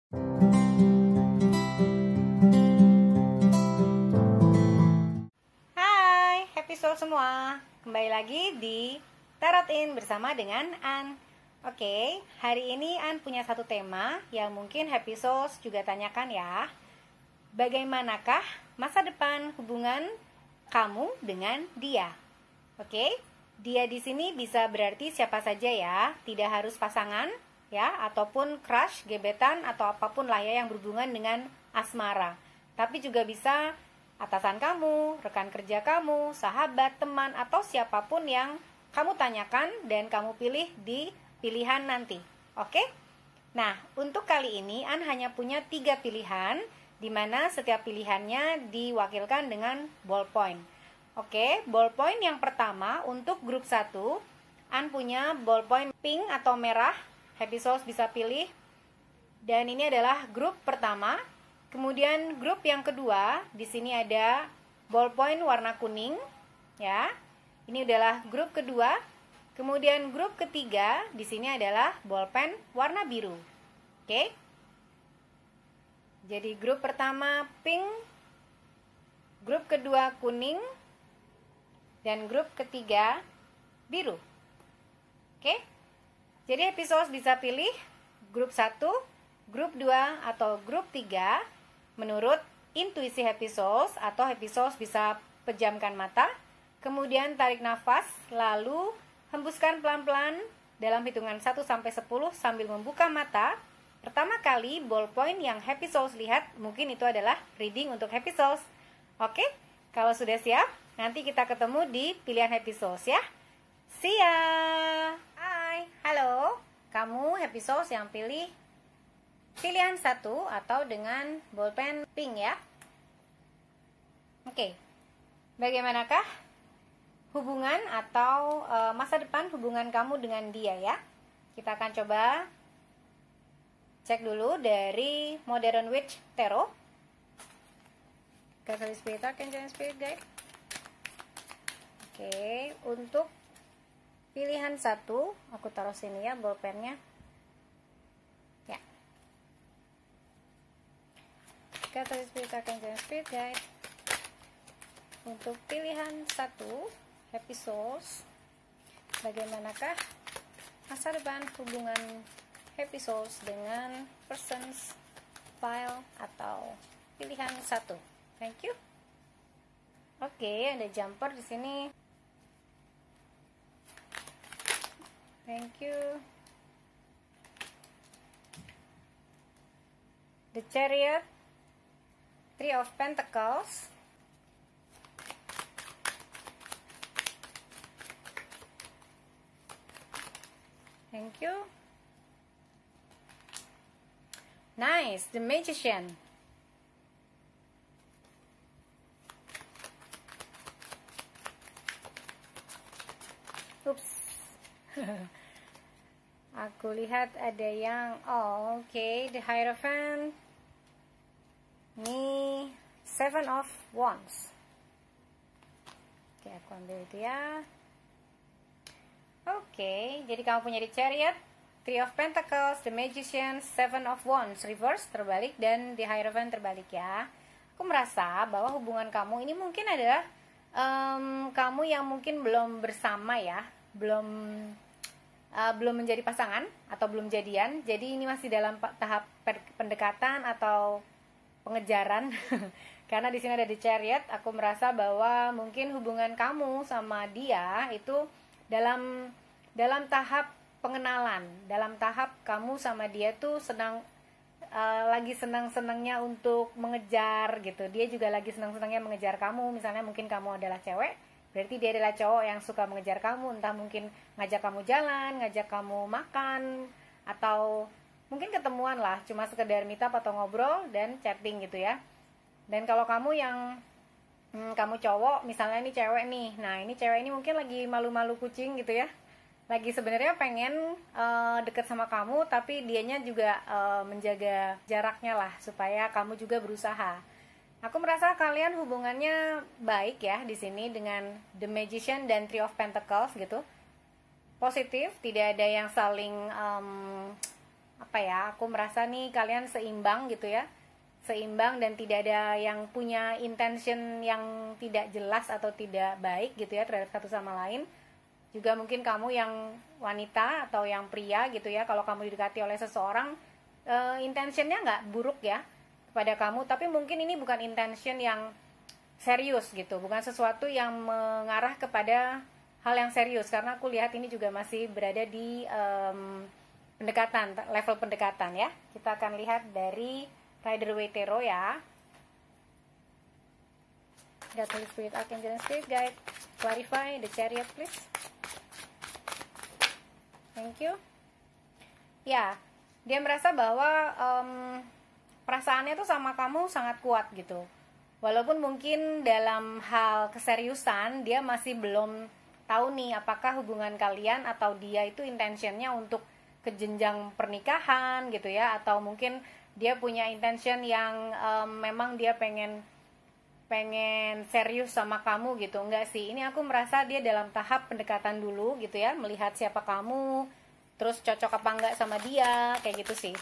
Hai, happy soul semua. Kembali lagi di Tarot In bersama dengan An. Oke, hari ini An punya satu tema yang mungkin happy souls juga tanyakan ya. Bagaimanakah masa depan hubungan kamu dengan dia? Oke, dia di sini bisa berarti siapa saja ya, tidak harus pasangan ya, ataupun crush, gebetan atau apapun lah ya yang berhubungan dengan asmara. Tapi juga bisa atasan kamu, rekan kerja kamu, sahabat, teman, atau siapapun yang kamu tanyakan dan kamu pilih di pilihan nanti. Oke? Nah, untuk kali ini An hanya punya 3 pilihan, di mana setiap pilihannya diwakilkan dengan ballpoint. Oke, ballpoint yang pertama untuk grup 1, An punya ballpoint pink atau merah. Happy Souls bisa pilih. Dan ini adalah grup pertama. Kemudian grup yang kedua, di sini ada ballpoint warna kuning, ya. Ini adalah grup kedua. Kemudian grup ketiga, di sini adalah ballpen warna biru. Oke. Jadi grup pertama pink, grup kedua kuning, dan grup ketiga biru. Oke. Jadi Happy Souls bisa pilih grup 1, grup 2, atau grup 3 menurut intuisi Happy Souls, atau Happy Souls bisa pejamkan mata, kemudian tarik nafas, lalu hembuskan pelan-pelan dalam hitungan 1-10 sambil membuka mata. Pertama kali ballpoint yang Happy Souls lihat, mungkin itu adalah reading untuk Happy Souls. Oke, kalau sudah siap, nanti kita ketemu di pilihan Happy Souls ya. See ya! Hai, halo. Kamu Happy Souls yang pilih pilihan 1 atau dengan ballpen pink ya. Oke. Bagaimanakah hubungan atau masa depan hubungan kamu dengan dia ya? Kita akan coba cek dulu dari Modern Witch Tarot. Kasih spirit, archangel, spirit guide. Oke, untuk pilihan 1, aku taruh sini ya ballpennya. Ya. Kata spirit, archangel, spirit guide. Untuk pilihan 1, Happy Souls, bagaimanakah masa depan hubungan Happy Souls dengan persons, file, atau pilihan 1? Thank you. Oke, ada jumper di sini. Thank you. The Chariot, Three of Pentacles, thank you. Nice, the Magician. Oops. Aku lihat ada yang oke, the Hierophant. Ini 7 of Wands. Oke, aku ambil itu ya. Oke, jadi kamu punya the Chariot, Three of Pentacles, the Magician, 7 of Wands reverse terbalik, dan the Hierophant terbalik ya. Aku merasa bahwa hubungan kamu ini mungkin adalah kamu yang mungkin belum bersama ya, belum menjadi pasangan atau belum jadian. Jadi ini masih dalam tahap pendekatan atau pengejaran. Karena di sini ada the Chariot, aku merasa bahwa mungkin hubungan kamu sama dia itu dalam tahap pengenalan, dalam tahap kamu sama dia tuh lagi senang-senangnya untuk mengejar gitu. Dia juga lagi senang-senangnya mengejar kamu. Misalnya mungkin kamu adalah cewek, berarti dia adalah cowok yang suka mengejar kamu. Entah mungkin ngajak kamu jalan, ngajak kamu makan, atau mungkin ketemuan lah, cuma sekedar meet up atau ngobrol dan chatting gitu ya. Dan kalau kamu yang kamu cowok, misalnya ini cewek nih, nah ini cewek ini mungkin lagi malu-malu kucing gitu ya, lagi sebenarnya pengen deket sama kamu, tapi dianya juga menjaga jaraknya lah supaya kamu juga berusaha. Aku merasa kalian hubungannya baik ya di sini dengan The Magician dan Three of Pentacles gitu. Positif, tidak ada yang saling apa ya, aku merasa nih kalian seimbang gitu ya, seimbang dan tidak ada yang punya intention yang tidak jelas atau tidak baik gitu ya terhadap satu sama lain. Juga mungkin kamu yang wanita atau yang pria gitu ya, kalau kamu didekati oleh seseorang, intentionnya nggak buruk ya kepada kamu, tapi mungkin ini bukan intention yang serius gitu, bukan sesuatu yang mengarah kepada hal yang serius, karena aku lihat ini juga masih berada di pendekatan, level pendekatan ya. Kita akan lihat dari Rider Waite Tarot ya. God, Holy Spirit, Archangel, and Spirit Guide, clarify the Chariot please. Thank you. Ya, dia merasa bahwa perasaannya tuh sama kamu sangat kuat gitu. Walaupun mungkin dalam hal keseriusan dia masih belum tahu nih apakah hubungan kalian atau dia itu intentionnya untuk ke jenjang pernikahan gitu ya, atau mungkin dia punya intention yang memang dia pengen serius sama kamu gitu. Enggak sih, ini aku merasa dia dalam tahap pendekatan dulu gitu ya, melihat siapa kamu, terus cocok apa enggak sama dia, kayak gitu sih.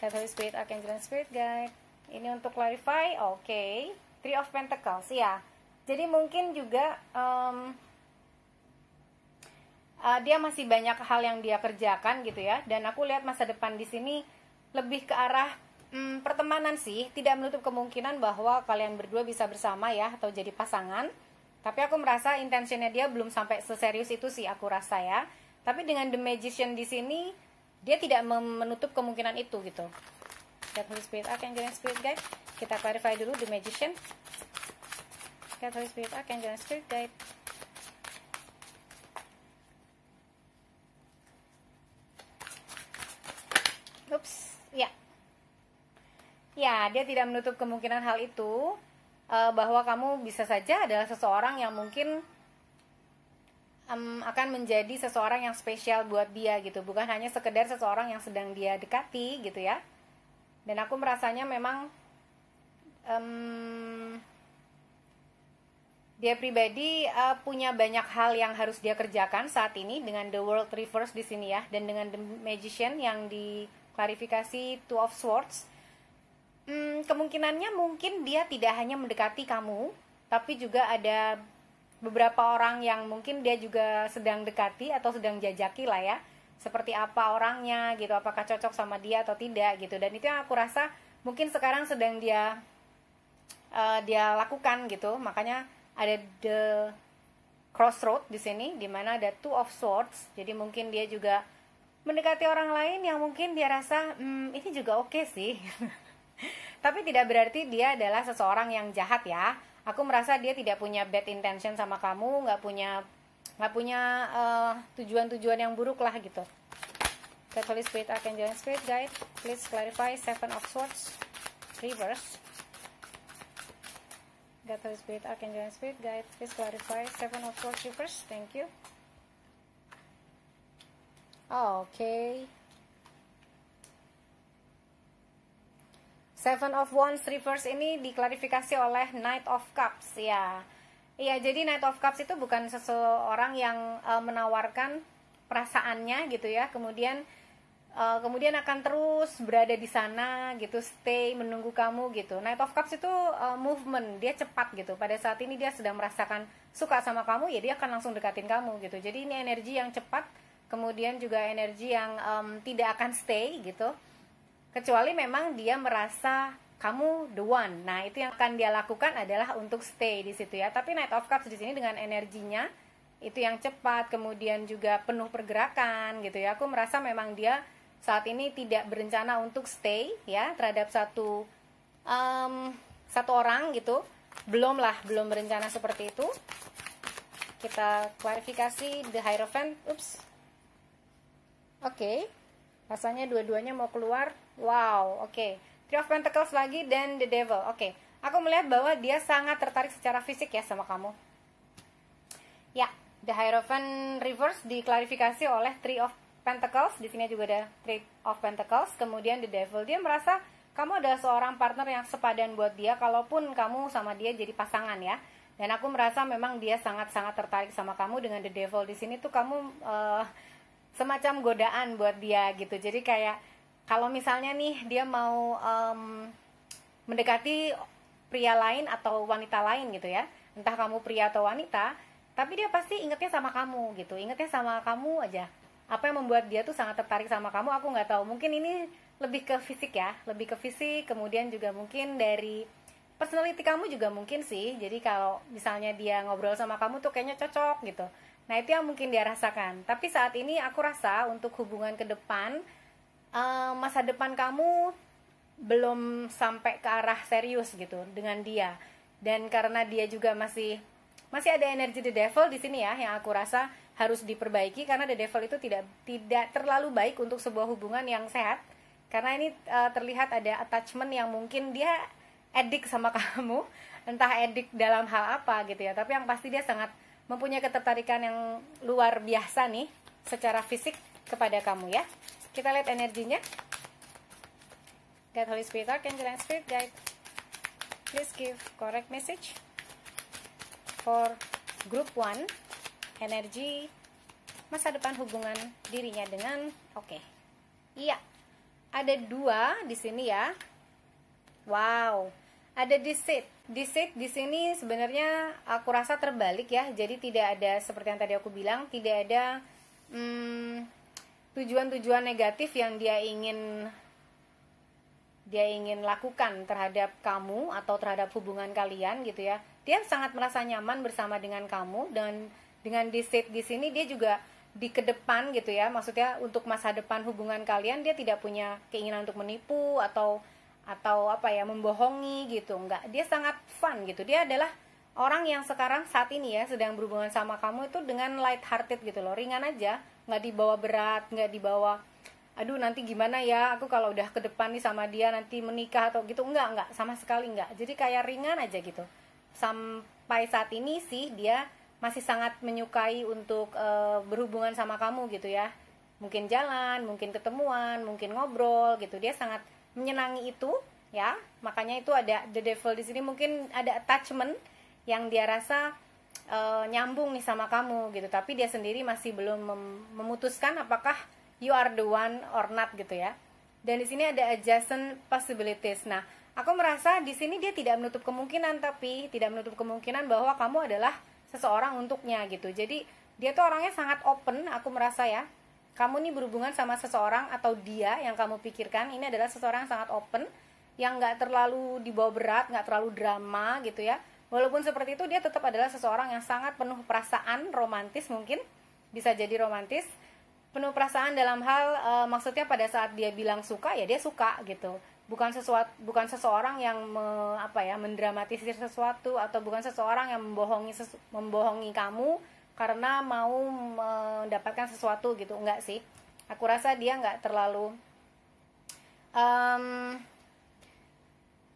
Holy Spirit, Archangel, and Spirit Guide. Ini untuk clarify, oke. Three of Pentacles, ya. Jadi mungkin juga dia masih banyak hal yang dia kerjakan gitu ya, dan aku lihat masa depan di sini lebih ke arah pertemanan sih. Tidak menutup kemungkinan bahwa kalian berdua bisa bersama ya, atau jadi pasangan. Tapi aku merasa intentionnya dia belum sampai seserius itu sih, aku rasa ya. Tapi dengan The Magician di sini, dia tidak menutup kemungkinan itu gitu. God, Holy Spirit, Archangel, and Spirit Guide. Kita clarify dulu The Magician. God, Holy Spirit, Archangel, and Spirit Guide. Oops, ya. Ya, dia tidak menutup kemungkinan hal itu, bahwa kamu bisa saja adalah seseorang yang mungkin akan menjadi seseorang yang spesial buat dia gitu, bukan hanya sekedar seseorang yang sedang dia dekati gitu ya. Dan aku merasanya memang dia pribadi punya banyak hal yang harus dia kerjakan saat ini dengan The World Reverse di sini ya, dan dengan The Magician yang diklarifikasi Two of Swords. Kemungkinannya mungkin dia tidak hanya mendekati kamu, tapi juga ada beberapa orang yang mungkin dia juga sedang dekati atau sedang jajaki lah ya, seperti apa orangnya gitu, apakah cocok sama dia atau tidak gitu. Dan itu yang aku rasa mungkin sekarang sedang dia lakukan gitu. Makanya ada The Crossroad di sini, dimana ada Two of Swords. Jadi mungkin dia juga mendekati orang lain yang mungkin dia rasa ini juga oke sih. Tapi tidak berarti dia adalah seseorang yang jahat ya. Aku merasa dia tidak punya bad intention sama kamu, nggak punya tujuan-tujuan yang buruk lah gitu. God, Holy Spirit, Archangel, and Spirit Guide, please clarify Seven of Swords reverse. God, Holy Spirit, Archangel, and Spirit Guide, please clarify Seven of Swords reverse. Thank you. Okay. Seven of Wands reverse ini diklarifikasi oleh Knight of Cups ya. Iya, jadi Knight of Cups itu bukan seseorang yang menawarkan perasaannya gitu ya, kemudian akan terus berada di sana gitu, stay menunggu kamu gitu. Knight of Cups itu movement, dia cepat gitu. Pada saat ini dia sedang merasakan suka sama kamu, ya dia akan langsung dekatin kamu gitu. Jadi ini energi yang cepat, kemudian juga energi yang tidak akan stay gitu. Kecuali memang dia merasa kamu the one. Nah, itu yang akan dia lakukan adalah untuk stay di situ ya. Tapi Knight of Cups di sini dengan energinya itu yang cepat, kemudian juga penuh pergerakan gitu ya. Aku merasa memang dia saat ini tidak berencana untuk stay ya terhadap satu orang gitu. Belum berencana seperti itu. Kita klarifikasi The Hierophant. Oke. Rasanya dua-duanya mau keluar. Wow, oke. Three of Pentacles lagi dan The Devil. Oke. Aku melihat bahwa dia sangat tertarik secara fisik ya sama kamu. Ya, The Hierophant reverse diklarifikasi oleh Three of Pentacles. Di sini juga ada Three of Pentacles. Kemudian The Devil. Dia merasa kamu adalah seorang partner yang sepadan buat dia, kalaupun kamu sama dia jadi pasangan ya. Dan aku merasa memang dia sangat-sangat tertarik sama kamu dengan The Devil. Di sini tuh kamu semacam godaan buat dia gitu. Jadi kayak kalau misalnya nih dia mau mendekati pria lain atau wanita lain gitu ya, entah kamu pria atau wanita, tapi dia pasti ingetnya sama kamu gitu, ingetnya sama kamu aja. Apa yang membuat dia tuh sangat tertarik sama kamu, aku nggak tahu. Mungkin ini lebih ke fisik ya, lebih ke fisik. Kemudian juga mungkin dari personality kamu juga mungkin sih. Jadi kalau misalnya dia ngobrol sama kamu tuh kayaknya cocok gitu. Nah itu yang mungkin dia rasakan. Tapi saat ini aku rasa untuk hubungan ke depan, masa depan kamu belum sampai ke arah serius gitu dengan dia. Dan karena dia juga masih ada energi the devil di sini ya, yang aku rasa harus diperbaiki, karena the devil itu tidak terlalu baik untuk sebuah hubungan yang sehat. Karena ini terlihat ada attachment yang mungkin dia edik sama kamu, entah edik dalam hal apa gitu ya, tapi yang pasti dia sangat mempunyai ketertarikan yang luar biasa nih secara fisik kepada kamu ya. Kita lihat energinya. God, Holy Spirit, Archangel and Spirit Guide, please give correct message for group 1, energi masa depan hubungan dirinya dengan iya, ada 2 di sini ya. Wow, ada deceit di sini. Sebenarnya aku rasa terbalik ya. Jadi tidak ada, seperti yang tadi aku bilang, tidak ada tujuan-tujuan negatif yang dia ingin lakukan terhadap kamu atau terhadap hubungan kalian gitu ya. Dia sangat merasa nyaman bersama dengan kamu, dan dengan deceit di sini dia juga di kedepan gitu ya. Maksudnya untuk masa depan hubungan kalian dia tidak punya keinginan untuk menipu atau membohongi gitu. Enggak, dia sangat fun gitu. Dia adalah orang yang sekarang saat ini ya sedang berhubungan sama kamu itu dengan light hearted gitu loh, ringan aja, nggak dibawa berat, nggak dibawa aduh nanti gimana ya aku kalau udah ke depan nih sama dia nanti menikah atau gitu. Enggak, sama sekali enggak. Jadi kayak ringan aja gitu. Sampai saat ini sih dia masih sangat menyukai untuk berhubungan sama kamu gitu ya. Mungkin jalan, mungkin ketemuan, mungkin ngobrol gitu. Dia sangat menyenangi itu ya. Makanya itu ada the devil di sini, mungkin ada attachment yang dia rasa nyambung nih sama kamu gitu. Tapi dia sendiri masih belum memutuskan apakah you are the one or not gitu ya. Dan di sini ada adjacent possibilities. Nah, aku merasa di sini dia tidak menutup kemungkinan, tapi tidak menutup kemungkinan bahwa kamu adalah seseorang untuknya gitu. Jadi dia tuh orangnya sangat open, aku merasa ya. Kamu nih berhubungan sama seseorang atau dia yang kamu pikirkan ini adalah seseorang yang sangat open, yang nggak terlalu dibawa berat, nggak terlalu drama gitu ya. Walaupun seperti itu dia tetap adalah seseorang yang sangat penuh perasaan, romantis mungkin, bisa jadi romantis. Penuh perasaan dalam hal maksudnya pada saat dia bilang suka ya dia suka gitu. Bukan seseorang yang mendramatisir sesuatu, atau bukan seseorang yang membohongi kamu karena mau mendapatkan sesuatu gitu. Enggak sih. Aku rasa dia enggak terlalu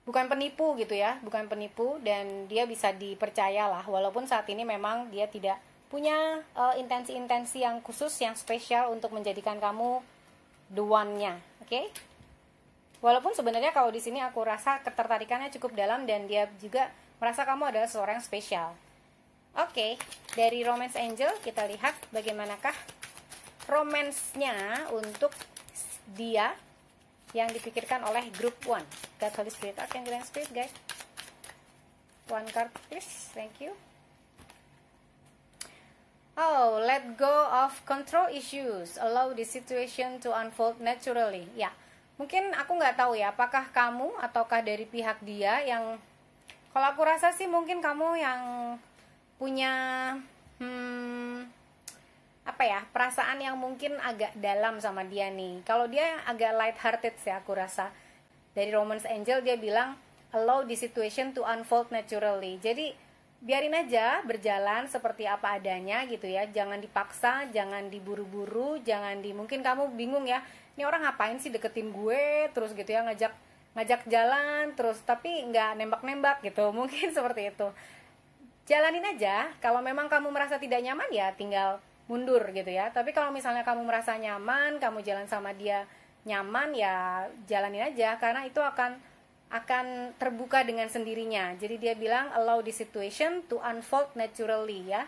bukan penipu gitu ya, bukan penipu, dan dia bisa dipercayalah walaupun saat ini memang dia tidak punya intensi-intensi yang khusus, yang spesial untuk menjadikan kamu the one-nya, oke? Walaupun sebenarnya kalau di sini aku rasa ketertarikannya cukup dalam dan dia juga merasa kamu adalah seorang yang spesial. Oke, dari Romance Angel kita lihat bagaimanakah romance-nya untuk dia yang dipikirkan oleh group 1. God, Holy Spirit, Archangel and Spirit Guide. 1 card please, thank you. Oh, let go of control issues. Allow the situation to unfold naturally. Ya, mungkin aku nggak tahu ya, apakah kamu ataukah dari pihak dia yang, kalau aku rasa sih mungkin kamu yang punya perasaan yang mungkin agak dalam sama dia nih. Kalau dia agak light hearted sih aku rasa. Dari Romance Angel dia bilang allow the situation to unfold naturally. Jadi biarin aja berjalan seperti apa adanya gitu ya. Jangan dipaksa, jangan diburu-buru, mungkin kamu bingung ya, ini orang ngapain sih deketin gue terus gitu ya, ngajak jalan terus tapi nggak nembak-nembak gitu. Mungkin seperti itu. Jalanin aja. Kalau memang kamu merasa tidak nyaman ya tinggal mundur gitu ya. Tapi kalau misalnya kamu merasa nyaman, kamu jalan sama dia nyaman, ya jalanin aja, karena itu akan terbuka dengan sendirinya. Jadi dia bilang allow the situation to unfold naturally ya.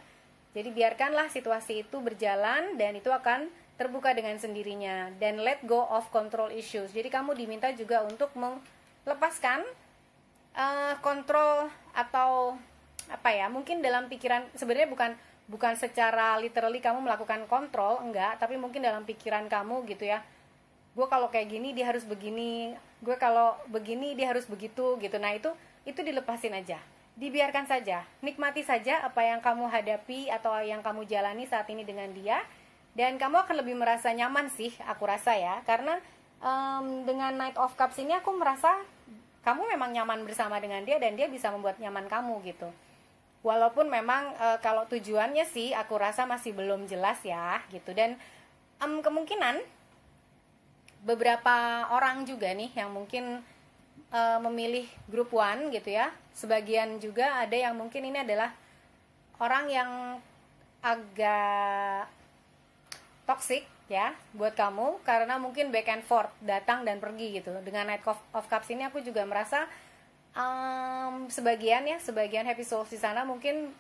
Jadi biarkanlah situasi itu berjalan dan itu akan terbuka dengan sendirinya, dan let go of control issues. Jadi kamu diminta juga untuk melepaskan kontrol atau apa ya, mungkin dalam pikiran, sebenarnya bukan secara literally kamu melakukan kontrol, enggak, tapi mungkin dalam pikiran kamu gitu ya, gue kalau kayak gini dia harus begini, gue kalau begini dia harus begitu gitu. Nah itu dilepasin aja, dibiarkan saja, nikmati saja apa yang kamu hadapi atau yang kamu jalani saat ini dengan dia, dan kamu akan lebih merasa nyaman sih, aku rasa ya, karena dengan Knight of Cups ini aku merasa kamu memang nyaman bersama dengan dia dan dia bisa membuat nyaman kamu gitu. Walaupun memang kalau tujuannya sih aku rasa masih belum jelas ya gitu. Dan kemungkinan beberapa orang juga nih yang mungkin memilih grup one gitu ya. Sebagian juga ada yang mungkin ini adalah orang yang agak toxic ya buat kamu, karena mungkin back and forth, datang dan pergi gitu. Dengan Knight of Cups ini aku juga merasa sebagian happy souls di sana mungkin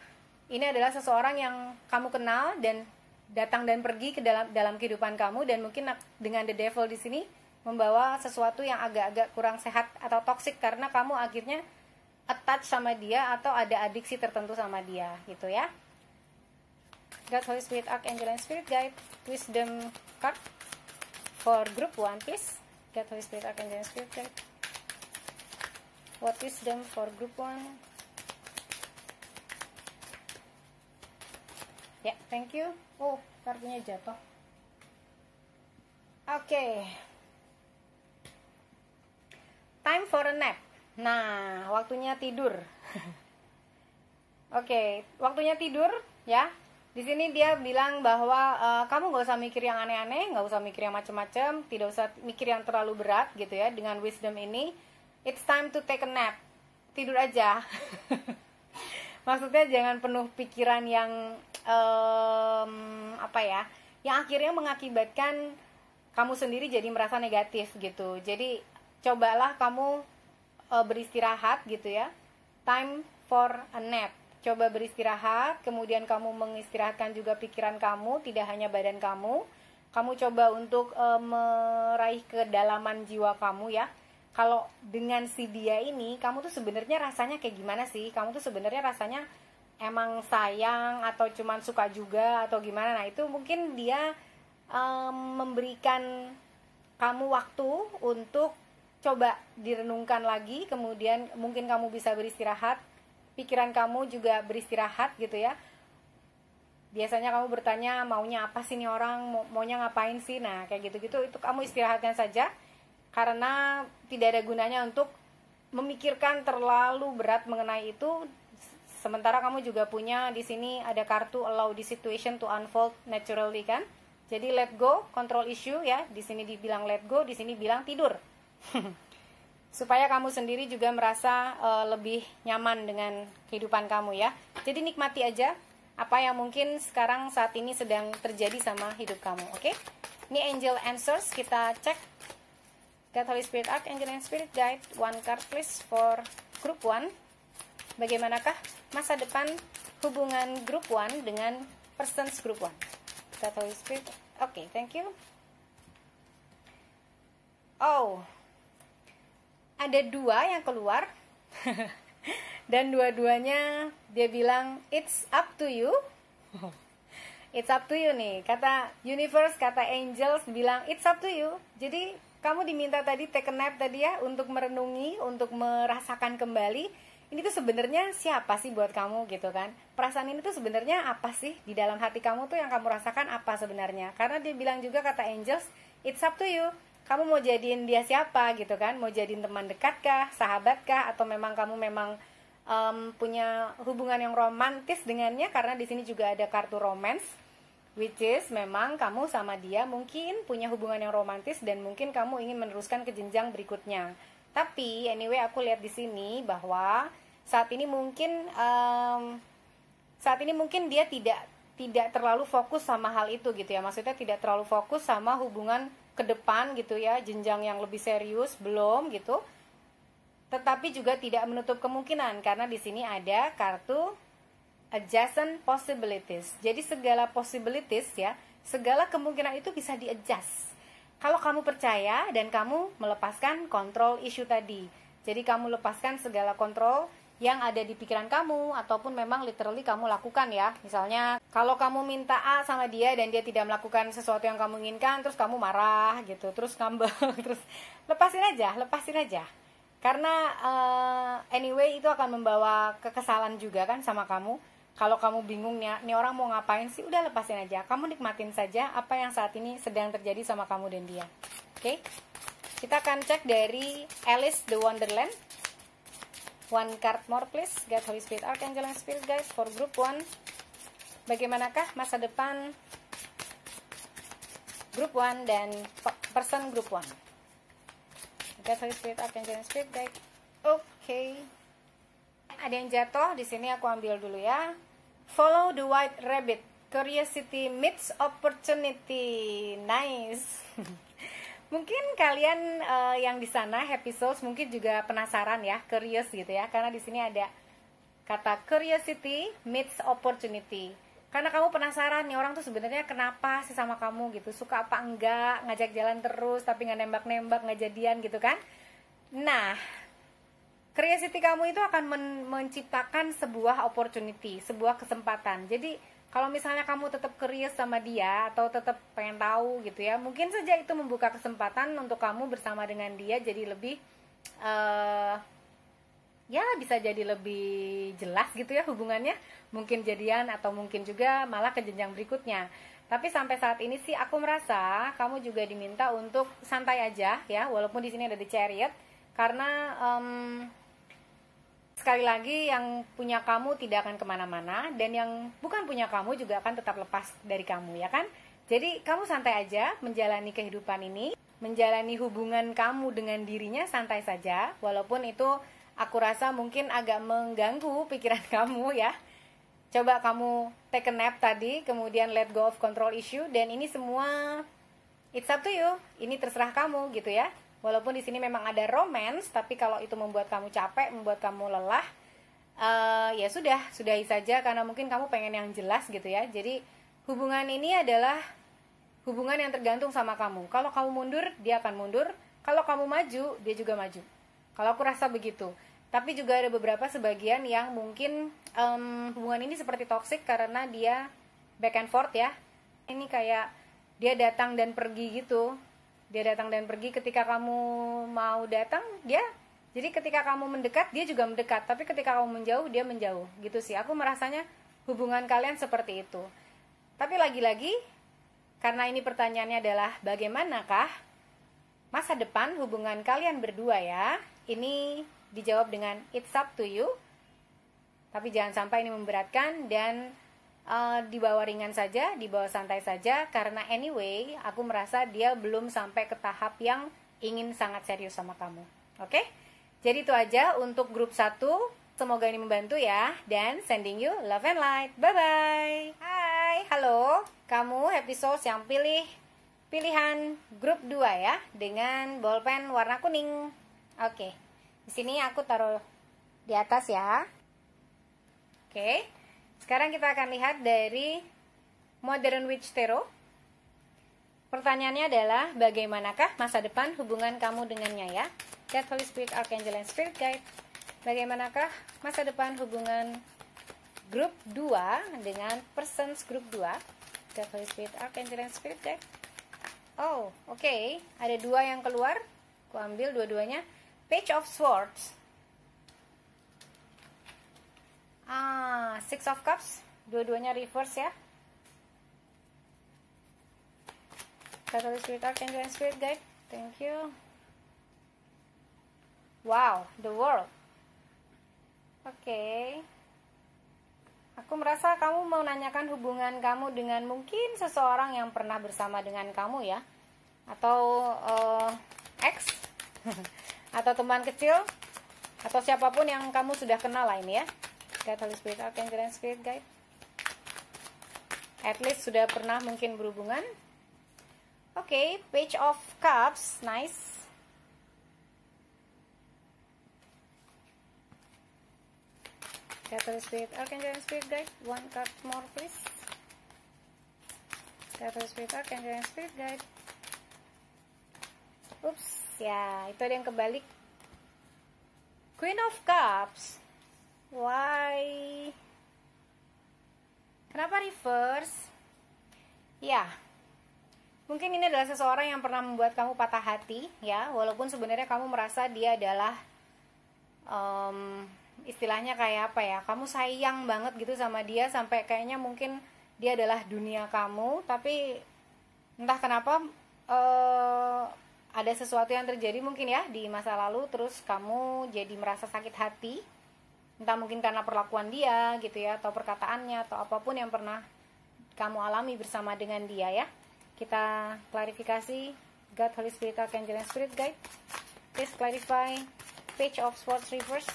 ini adalah seseorang yang kamu kenal dan datang dan pergi ke dalam kehidupan kamu, dan mungkin dengan the devil di sini membawa sesuatu yang agak-agak kurang sehat atau toxic karena kamu akhirnya attach sama dia atau ada adiksi tertentu sama dia gitu ya. God, Holy Spirit, Archangel, and Spirit Guide, Wisdom card for group 1 please. God, Holy Spirit, Archangel, and Spirit Guide. What wisdom for group 1? Ya, yeah, thank you. Oh, kartunya jatuh. Oke. Time for a nap. Nah, waktunya tidur. Oke, waktunya tidur ya. Di sini dia bilang bahwa kamu nggak usah mikir yang aneh-aneh, nggak usah mikir yang macam-macam, tidak usah mikir yang terlalu berat gitu ya. Dengan wisdom ini, it's time to take a nap. Tidur aja. Maksudnya jangan penuh pikiran yang yang akhirnya mengakibatkan kamu sendiri jadi merasa negatif gitu. Jadi cobalah kamu beristirahat gitu ya. Time for a nap. Coba beristirahat, kemudian kamu mengistirahatkan juga pikiran kamu, tidak hanya badan kamu. Kamu coba untuk meraih kedalaman jiwa kamu ya. Kalau dengan si dia ini, kamu tuh sebenarnya rasanya kayak gimana sih? Kamu tuh sebenarnya rasanya emang sayang atau cuman suka juga atau gimana? Nah itu mungkin dia memberikan kamu waktu untuk coba direnungkan lagi, kemudian mungkin kamu bisa beristirahat, pikiran kamu juga beristirahat gitu ya. Biasanya kamu bertanya maunya apa sih nih orang, maunya ngapain sih. Nah kayak gitu-gitu itu kamu istirahatkan saja, karena tidak ada gunanya untuk memikirkan terlalu berat mengenai itu. Sementara kamu juga punya di sini ada kartu allow the situation to unfold naturally kan. Jadi let go, control issue ya. Di sini dibilang let go, di sini bilang tidur. Supaya kamu sendiri juga merasa lebih nyaman dengan kehidupan kamu ya. Jadi nikmati aja apa yang mungkin sekarang saat ini sedang terjadi sama hidup kamu, oke? Ini angel answers, kita cek. God, Holy Spirit, Archangel, and Spirit Guide, one card please for group 1. Bagaimanakah masa depan hubungan group 1 dengan persons group 1? God, Holy Spirit, oke, thank you. Oh, ada 2 yang keluar dan dua-duanya dia bilang it's up to you. It's up to you nih, kata universe, kata angels bilang it's up to you. Jadi kamu diminta tadi take a nap tadi ya, untuk merenungi, untuk merasakan kembali ini tuh sebenarnya siapa sih buat kamu gitu kan. Perasaan ini tuh sebenarnya apa sih di dalam hati kamu tuh yang kamu rasakan apa sebenarnya. Karena dia bilang juga kata angels it's up to you. Kamu mau jadiin dia siapa gitu kan? Mau jadiin teman dekat kah, sahabat kah, atau memang kamu punya hubungan yang romantis dengannya? Karena di sini juga ada kartu romance, which is memang kamu sama dia mungkin punya hubungan yang romantis dan mungkin kamu ingin meneruskan ke jenjang berikutnya. Tapi anyway aku lihat di sini bahwa saat ini mungkin dia tidak terlalu fokus sama hal itu gitu ya. Maksudnya tidak terlalu fokus sama hubungan ke depan gitu ya, jenjang yang lebih serius belum gitu. Tetapi juga tidak menutup kemungkinan karena di sini ada kartu adjacent possibilities. Jadi segala possibilities ya, segala kemungkinan itu bisa di-adjust kalau kamu percaya dan kamu melepaskan kontrol isu tadi. Jadi kamu lepaskan segala kontrol yang ada di pikiran kamu, ataupun memang literally kamu lakukan ya. Misalnya kalau kamu minta A sama dia dan dia tidak melakukan sesuatu yang kamu inginkan, terus kamu marah gitu, terus ngambek, terus lepasin aja. Karena anyway itu akan membawa kekesalan juga kan sama kamu. Kalau kamu bingung nih orang mau ngapain sih, udah lepasin aja. Kamu nikmatin saja apa yang saat ini sedang terjadi sama kamu dan dia. Oke? Kita akan cek dari Alice the Wonderland. One card more please. God, Holy Spirit, Archangel, and Spirit guys for group 1. Bagaimanakah masa depan group 1 dan person group 1? God, Holy Spirit, Archangel, and Spirit guide. Oke. Ada yang jatuh di sini, aku ambil dulu ya. Follow the white rabbit. Curiosity meets opportunity. Nice. Mungkin kalian yang di sana happy souls mungkin juga penasaran ya, curious gitu ya. Karena di sini ada kata curiosity meets opportunity. Karena kamu penasaran nih orang tuh sebenarnya kenapa sih sama kamu gitu, suka apa enggak, ngajak jalan terus tapi nggak nembak-nembak, nggak jadian gitu kan. Nah, curiosity kamu itu akan menciptakan sebuah opportunity, sebuah kesempatan. Jadi kalau misalnya kamu tetap curious sama dia atau tetap pengen tahu gitu ya, mungkin saja itu membuka kesempatan untuk kamu bersama dengan dia jadi lebih ya bisa jadi lebih jelas gitu ya hubungannya, mungkin jadian atau mungkin juga malah ke jenjang berikutnya. Tapi sampai saat ini sih aku merasa kamu juga diminta untuk santai aja ya, walaupun di sini ada The Chariot, karena sekali lagi yang punya kamu tidak akan kemana-mana, dan yang bukan punya kamu juga akan tetap lepas dari kamu ya kan. Jadi kamu santai aja menjalani kehidupan ini, menjalani hubungan kamu dengan dirinya santai saja, walaupun itu aku rasa mungkin agak mengganggu pikiran kamu ya. Coba kamu take a nap tadi, kemudian let go of control issue, dan ini semua it's up to you, ini terserah kamu gitu ya. Walaupun di sini memang ada romance, tapi kalau itu membuat kamu capek, membuat kamu lelah, ya sudahi saja, karena mungkin kamu pengen yang jelas gitu ya. Jadi hubungan ini adalah hubungan yang tergantung sama kamu. Kalau kamu mundur, dia akan mundur. Kalau kamu maju, dia juga maju. Kalau aku rasa begitu. Tapi juga ada beberapa sebagian yang mungkin hubungan ini seperti toxic karena dia back and forth ya. Ini kayak dia datang dan pergi gitu. Dia datang dan pergi, ketika kamu mau datang, dia. Jadi ketika kamu mendekat, dia juga mendekat. Tapi ketika kamu menjauh, dia menjauh. Gitu sih, aku merasanya hubungan kalian seperti itu. Tapi lagi-lagi, karena ini pertanyaannya adalah bagaimanakah masa depan hubungan kalian berdua ya. Ini dijawab dengan it's up to you. Tapi jangan sampai ini memberatkan, dan dibawa ringan saja, dibawa santai saja, karena anyway aku merasa dia belum sampai ke tahap yang ingin sangat serius sama kamu. Oke? Jadi itu aja untuk grup 1. Semoga ini membantu ya, dan sending you love and light. Bye bye. Hai, halo. Kamu happy souls yang pilih pilihan grup 2 ya, dengan bolpen warna kuning. Oke. Di sini aku taruh di atas ya. Oke. Sekarang kita akan lihat dari Modern Witch Tarot. Pertanyaannya adalah bagaimanakah masa depan hubungan kamu dengannya ya. God, Holy Spirit, Archangel, and Spirit Guide. Bagaimanakah masa depan hubungan grup 2 dengan persons grup 2. God, Holy Spirit, Archangel, and Spirit Guide. Oh, oke. Ada 2 yang keluar. Aku ambil dua-duanya. Page of Swords. Six of Cups, dua-duanya reverse ya. Catholic Spirit, Archangel, and Spirit Guide. Thank you. Wow, the World. Oke. Aku merasa kamu mau nanyakan hubungan kamu dengan mungkin seseorang yang pernah bersama dengan kamu ya, atau ex, atau teman kecil, atau siapapun yang kamu sudah kenal lah ini ya. God, Holy Spirit, Archangel, and Spirit Guide. At least sudah pernah mungkin berhubungan. Oke, Page of Cups, nice. God, Holy Spirit, Archangel, and Spirit Guide. One card more please. God Holy Spirit Archangel and Spirit Guide. Ups, ya itu ada yang kebalik. Queen of Cups. Why? Kenapa reverse? Ya, mungkin ini adalah seseorang yang pernah membuat kamu patah hati, ya. Walaupun sebenarnya kamu merasa dia adalah istilahnya kayak apa ya? Kamu sayang banget gitu sama dia sampai kayaknya mungkin dia adalah dunia kamu, tapi entah kenapa ada sesuatu yang terjadi mungkin ya di masa lalu, terus kamu jadi merasa sakit hati. Entah mungkin karena perlakuan dia gitu ya, atau perkataannya, atau apapun yang pernah kamu alami bersama dengan dia ya. Kita klarifikasi. God, Holy Spirit, Archangel, and Spirit Guide, please clarify Page of Swords reverse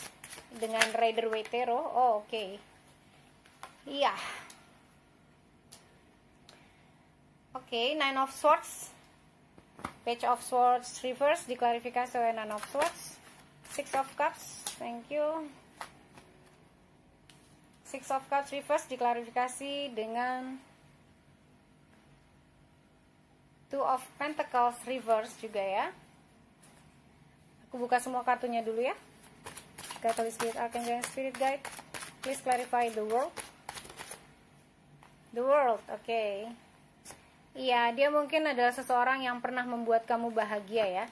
dengan Rider Waite Tarot. Oh, oke. Iya. Oke, Nine of Swords. Page of Swords reverse diklarifikasi oleh Nine of Swords. Six of Cups. Thank you. Six of Cups reverse diklarifikasi dengan Two of Pentacles reverse juga ya. Aku buka semua kartunya dulu ya. God, Holy Spirit, Archangel, and Spirit Guide, please clarify the world. The world, oke. Iya, dia mungkin adalah seseorang yang pernah membuat kamu bahagia ya.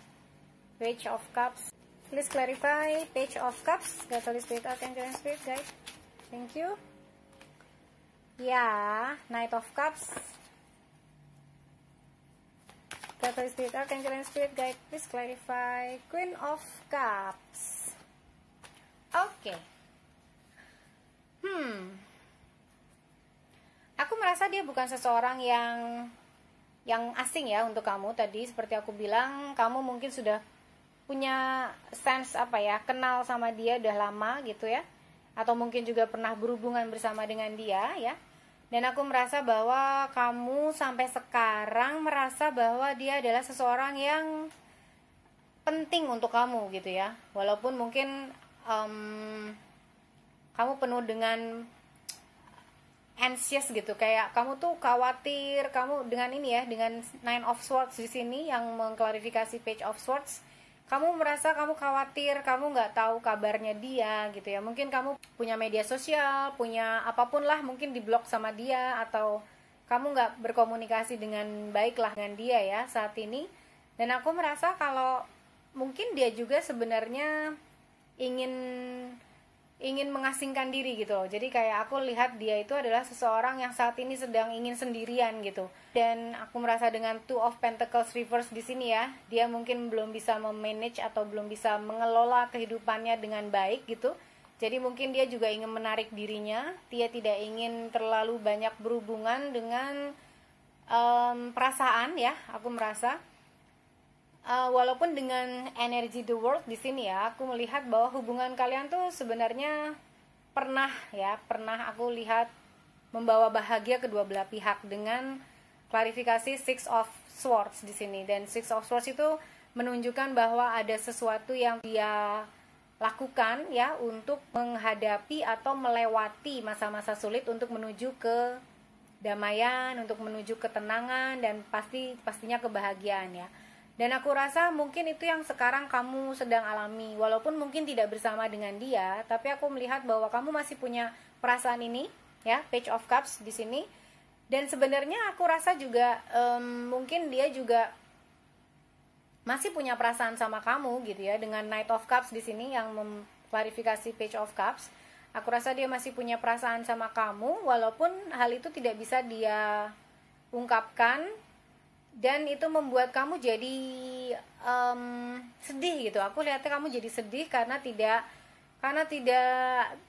Page of Cups, please clarify Page of Cups. God, Holy Spirit, Archangel, and Spirit Guide. Thank you. Ya, Knight of Cups. God, Holy Spirit, Archangel, and Spirit Guide, please clarify Queen of Cups. Oke. Aku merasa dia bukan seseorang yang asing ya untuk kamu. Tadi seperti aku bilang, kamu mungkin sudah punya sense apa ya, kenal sama dia udah lama gitu ya. Atau mungkin juga pernah berhubungan bersama dengan dia ya. Dan aku merasa bahwa kamu sampai sekarang merasa bahwa dia adalah seseorang yang penting untuk kamu gitu ya. Walaupun mungkin kamu penuh dengan anxious gitu, kayak kamu tuh khawatir, kamu dengan ini ya, dengan Nine of Swords di sini yang mengklarifikasi Page of Swords. Kamu merasa kamu khawatir, kamu nggak tahu kabarnya dia gitu ya. Mungkin kamu punya media sosial, punya apapun lah, mungkin diblok sama dia, atau kamu nggak berkomunikasi dengan baik lah dengan dia ya saat ini. Dan aku merasa kalau mungkin dia juga sebenarnya ingin mengasingkan diri gitu loh. Jadi kayak aku lihat dia itu adalah seseorang yang saat ini sedang ingin sendirian gitu. Dan aku merasa dengan Two of Pentacles reverse di sini ya, dia mungkin belum bisa memanage atau belum bisa mengelola kehidupannya dengan baik gitu. Jadi mungkin dia juga ingin menarik dirinya. Dia tidak ingin terlalu banyak berhubungan dengan perasaan ya. Aku merasa walaupun dengan energi the world di sini ya, aku melihat bahwa hubungan kalian tuh sebenarnya pernah aku lihat membawa bahagia kedua belah pihak dengan klarifikasi Six of Swords di sini. Dan Six of Swords itu menunjukkan bahwa ada sesuatu yang dia lakukan ya untuk menghadapi atau melewati masa-masa sulit untuk menuju ke damaian, untuk menuju ketenangan dan pastinya kebahagiaan ya. Dan aku rasa mungkin itu yang sekarang kamu sedang alami. Walaupun mungkin tidak bersama dengan dia, tapi aku melihat bahwa kamu masih punya perasaan ini, ya, Page of Cups di sini. Dan sebenarnya aku rasa juga mungkin dia juga masih punya perasaan sama kamu gitu ya, dengan Knight of Cups di sini yang mengklarifikasi Page of Cups. Aku rasa dia masih punya perasaan sama kamu, walaupun hal itu tidak bisa dia ungkapkan. Dan itu membuat kamu jadi sedih gitu. Aku lihatnya kamu jadi sedih karena tidak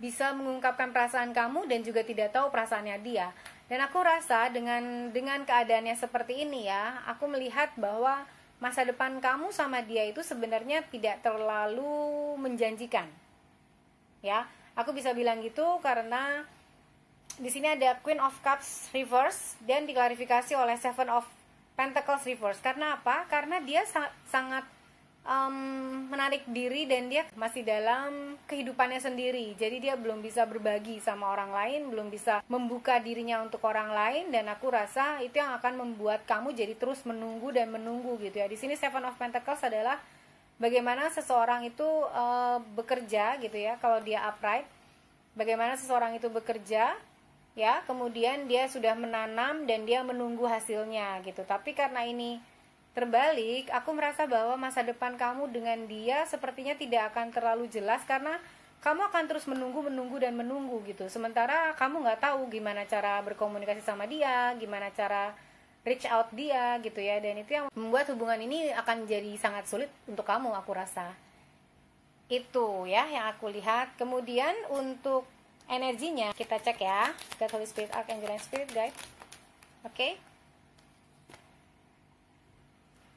bisa mengungkapkan perasaan kamu dan juga tidak tahu perasaannya dia. Dan aku rasa dengan keadaannya seperti ini ya, aku melihat bahwa masa depan kamu sama dia itu sebenarnya tidak terlalu menjanjikan. Ya, aku bisa bilang gitu karena di sini ada Queen of Cups reverse dan diklarifikasi oleh Seven of Pentacles reverse. Karena apa? Karena dia sangat menarik diri dan dia masih dalam kehidupannya sendiri. Jadi dia belum bisa berbagi sama orang lain, belum bisa membuka dirinya untuk orang lain, dan aku rasa itu yang akan membuat kamu jadi terus menunggu dan menunggu gitu ya. Di sini Seven of Pentacles adalah bagaimana seseorang itu bekerja gitu ya. Kalau dia upright, bagaimana seseorang itu bekerja ya, kemudian dia sudah menanam dan dia menunggu hasilnya gitu. Tapi karena ini terbalik, aku merasa bahwa masa depan kamu dengan dia sepertinya tidak akan terlalu jelas, karena kamu akan terus menunggu dan menunggu gitu. Sementara kamu nggak tahu gimana cara berkomunikasi sama dia, gimana cara reach out dia gitu ya. Dan itu yang membuat hubungan ini akan jadi sangat sulit untuk kamu, aku rasa. Itu ya yang aku lihat. Kemudian untuk energinya kita cek ya, God, Holy Spirit, Archangel, and Spirit Guide. Oke.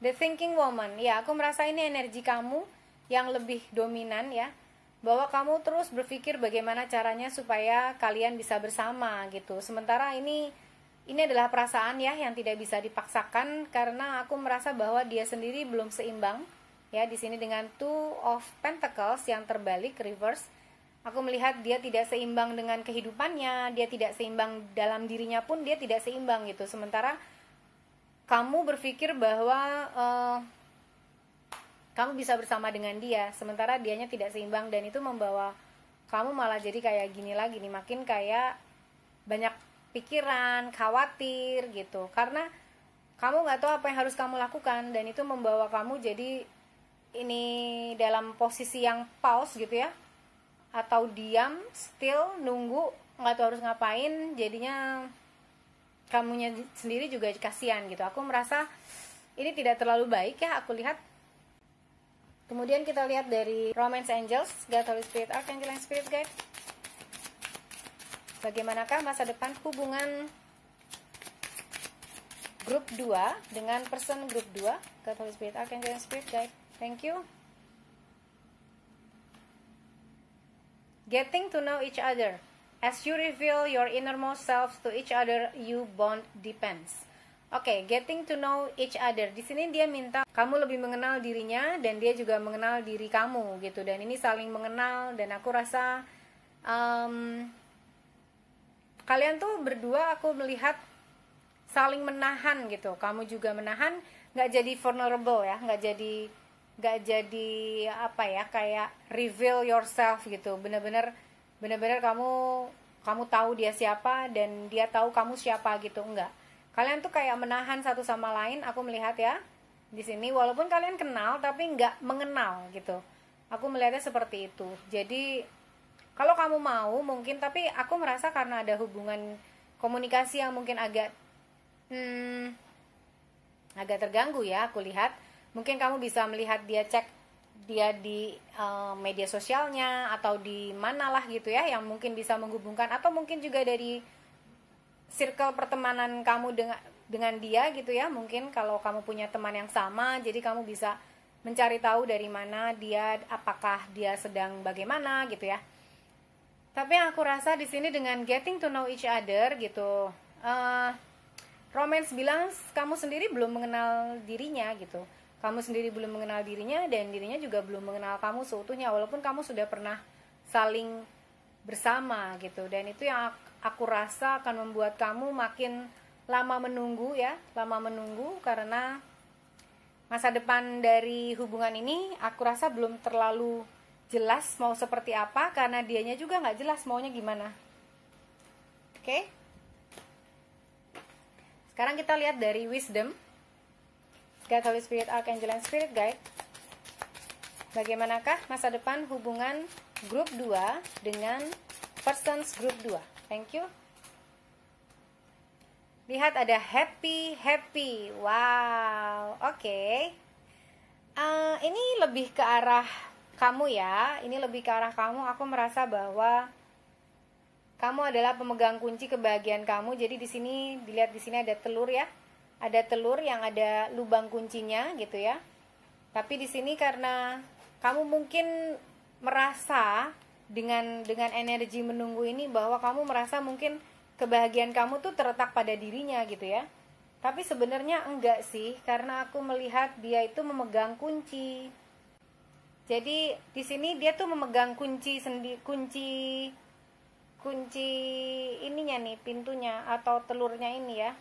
The Thinking Woman, ya aku merasa ini energi kamu yang lebih dominan ya, bahwa kamu terus berpikir bagaimana caranya supaya kalian bisa bersama gitu. Sementara ini adalah perasaan ya yang tidak bisa dipaksakan, karena aku merasa bahwa dia sendiri belum seimbang ya. Di sini dengan Two of Pentacles yang terbalik reverse, aku melihat dia tidak seimbang dengan kehidupannya, dia tidak seimbang dalam dirinya pun, dia tidak seimbang gitu. Sementara kamu berpikir bahwa kamu bisa bersama dengan dia, sementara dianya tidak seimbang, dan itu membawa kamu malah jadi kayak gini lagi nih, makin kayak banyak pikiran, khawatir gitu, karena kamu nggak tahu apa yang harus kamu lakukan, dan itu membawa kamu jadi ini dalam posisi yang pause gitu ya, atau diam, still, nunggu, nggak tahu harus ngapain, jadinya kamunya sendiri juga kasihan gitu. Aku merasa ini tidak terlalu baik ya, aku lihat. Kemudian kita lihat dari Romance Angels, God, Holy Spirit, Archangel, and Spirit Guide. Bagaimanakah masa depan hubungan grup 2 dengan person grup 2, God, Holy Spirit, Archangel, and Spirit Guide. Thank you. Getting to know each other. As you reveal your innermost selves to each other, you bond deepens. Oke, getting to know each other. Di sini dia minta kamu lebih mengenal dirinya dan dia juga mengenal diri kamu gitu. Dan ini saling mengenal, dan aku rasa kalian tuh berdua aku melihat saling menahan gitu. Kamu juga menahan, nggak jadi vulnerable ya, nggak jadi apa ya, kayak reveal yourself gitu. Bener-bener kamu tahu dia siapa dan dia tahu kamu siapa gitu. Enggak, kalian tuh kayak menahan satu sama lain, aku melihat ya di sini. Walaupun kalian kenal tapi nggak mengenal gitu, aku melihatnya seperti itu. Jadi kalau kamu mau mungkin, tapi aku merasa karena ada hubungan komunikasi yang mungkin agak terganggu ya, aku lihat mungkin kamu bisa melihat dia, cek dia di media sosialnya atau di manalah gitu ya, yang mungkin bisa menghubungkan, atau mungkin juga dari circle pertemanan kamu dengan dia gitu ya. Mungkin kalau kamu punya teman yang sama, jadi kamu bisa mencari tahu dari mana dia, apakah dia sedang bagaimana gitu ya. Tapi yang aku rasa di sini dengan getting to know each other gitu, romance bilang kamu sendiri belum mengenal dirinya gitu. Kamu sendiri belum mengenal dirinya, dan dirinya juga belum mengenal kamu seutuhnya, walaupun kamu sudah pernah saling bersama gitu. Dan itu yang aku rasa akan membuat kamu makin lama menunggu ya, karena masa depan dari hubungan ini aku rasa belum terlalu jelas mau seperti apa, karena dianya juga nggak jelas maunya gimana. Oke? Sekarang kita lihat dari Wisdom, God, Holy Spirit, Archangel, and Spirit Guide. Bagaimanakah masa depan hubungan grup 2 dengan persons grup 2? Thank you. Lihat ada happy. Wow, oke. Ini lebih ke arah kamu ya. Aku merasa bahwa kamu adalah pemegang kunci kebahagiaan kamu. Jadi di sini dilihat, di sini ada telur ya. Ada telur yang ada lubang kuncinya gitu ya. Tapi di sini karena kamu mungkin merasa dengan energi menunggu ini, bahwa kamu merasa mungkin kebahagiaan kamu tuh terletak pada dirinya gitu ya. Tapi sebenarnya enggak sih, karena aku melihat dia itu memegang kunci. Jadi di sini dia tuh memegang kunci kunci ininya nih, pintunya atau telurnya ini ya.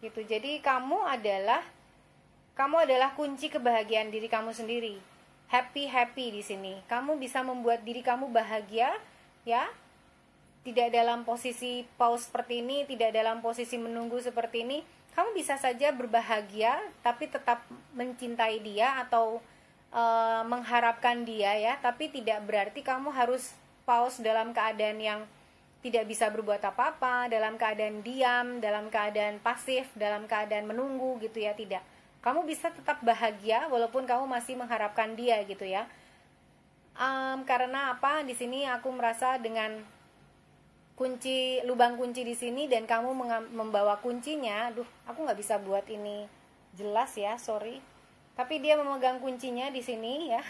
Gitu. Jadi kamu adalah kunci kebahagiaan diri kamu sendiri. Happy di sini. Kamu bisa membuat diri kamu bahagia, ya. Tidak dalam posisi pause seperti ini, tidak dalam posisi menunggu seperti ini. Kamu bisa saja berbahagia, tapi tetap mencintai dia atau mengharapkan dia ya. Tapi tidak berarti kamu harus pause dalam keadaan yang tidak bisa berbuat apa-apa, dalam keadaan diam, dalam keadaan pasif, dalam keadaan menunggu gitu ya, tidak. Kamu bisa tetap bahagia walaupun kamu masih mengharapkan dia gitu ya. Karena apa? Di sini aku merasa dengan lubang kunci di sini dan kamu membawa kuncinya. Aduh, aku nggak bisa buat ini jelas ya, sorry. Tapi dia memegang kuncinya di sini ya.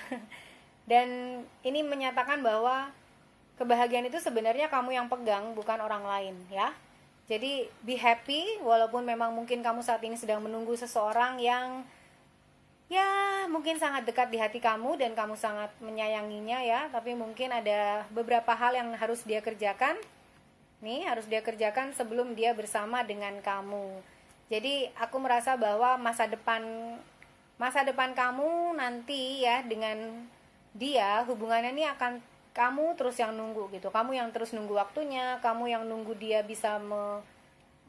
Dan ini menyatakan bahwa kebahagiaan itu sebenarnya kamu yang pegang, bukan orang lain ya. Jadi be happy walaupun memang mungkin kamu saat ini sedang menunggu seseorang yang ya mungkin sangat dekat di hati kamu dan kamu sangat menyayanginya ya. Tapi mungkin ada beberapa hal yang harus dia kerjakan. Nih harus dia kerjakan sebelum dia bersama dengan kamu. Jadi aku merasa bahwa masa depan kamu nanti ya dengan dia, hubungannya ini akan kamu terus yang nunggu gitu. Kamu yang terus nunggu waktunya, kamu yang nunggu dia bisa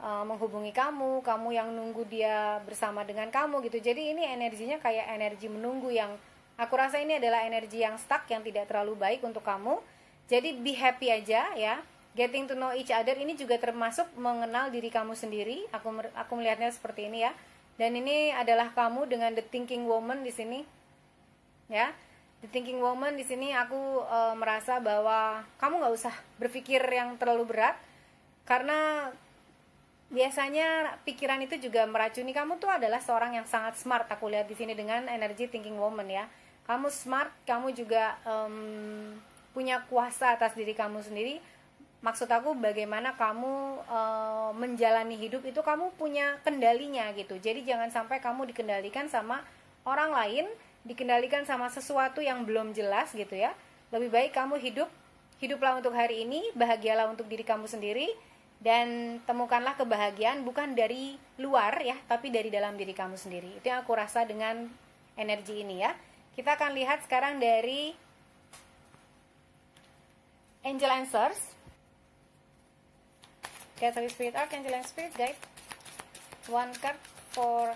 menghubungi kamu yang nunggu dia bersama dengan kamu gitu. Jadi ini energinya kayak energi menunggu yang aku rasa ini adalah energi yang stuck, yang tidak terlalu baik untuk kamu. Jadi be happy aja ya. Getting to know each other ini juga termasuk mengenal diri kamu sendiri. Aku melihatnya seperti ini ya. Dan ini adalah kamu dengan the thinking woman di sini. Ya. The thinking woman di sini aku merasa bahwa kamu nggak usah berpikir yang terlalu berat, karena biasanya pikiran itu juga meracuni kamu. Tuh adalah seorang yang sangat smart, aku lihat di sini dengan energi thinking woman ya. Kamu smart, kamu juga punya kuasa atas diri kamu sendiri. Maksud aku bagaimana kamu menjalani hidup itu kamu punya kendalinya gitu. Jadi jangan sampai kamu dikendalikan sama orang lain, dikendalikan sama sesuatu yang belum jelas gitu ya. Lebih baik kamu hiduplah untuk hari ini, bahagialah untuk diri kamu sendiri, dan temukanlah kebahagiaan bukan dari luar ya, tapi dari dalam diri kamu sendiri. Itu yang aku rasa dengan energi ini ya. Kita akan lihat sekarang dari Angel Answers. Get Holy Spirit Archangel and Spirit Guide. One card for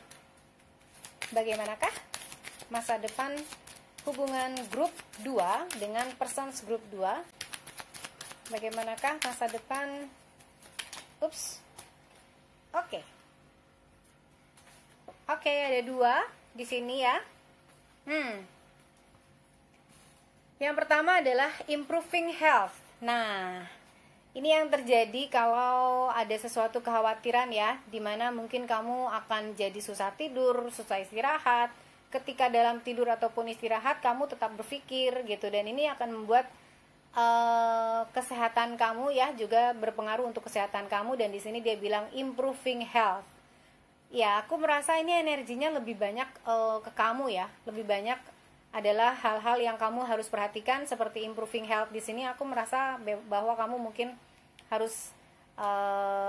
bagaimanakah masa depan hubungan grup 2 dengan persons grup 2. Bagaimanakah masa depan Oke, ada 2 di sini ya. Yang pertama adalah improving health. Nah, ini yang terjadi kalau ada sesuatu kekhawatiran ya, dimana mungkin kamu akan jadi susah tidur, susah istirahat. Ketika dalam tidur ataupun istirahat kamu tetap berpikir gitu, dan ini akan membuat kesehatan kamu ya juga berpengaruh untuk kesehatan kamu. Dan di sini dia bilang improving health. Ya, aku merasa ini energinya lebih banyak ke kamu ya, lebih banyak adalah hal-hal yang kamu harus perhatikan seperti improving health. Di sini aku merasa bahwa kamu mungkin harus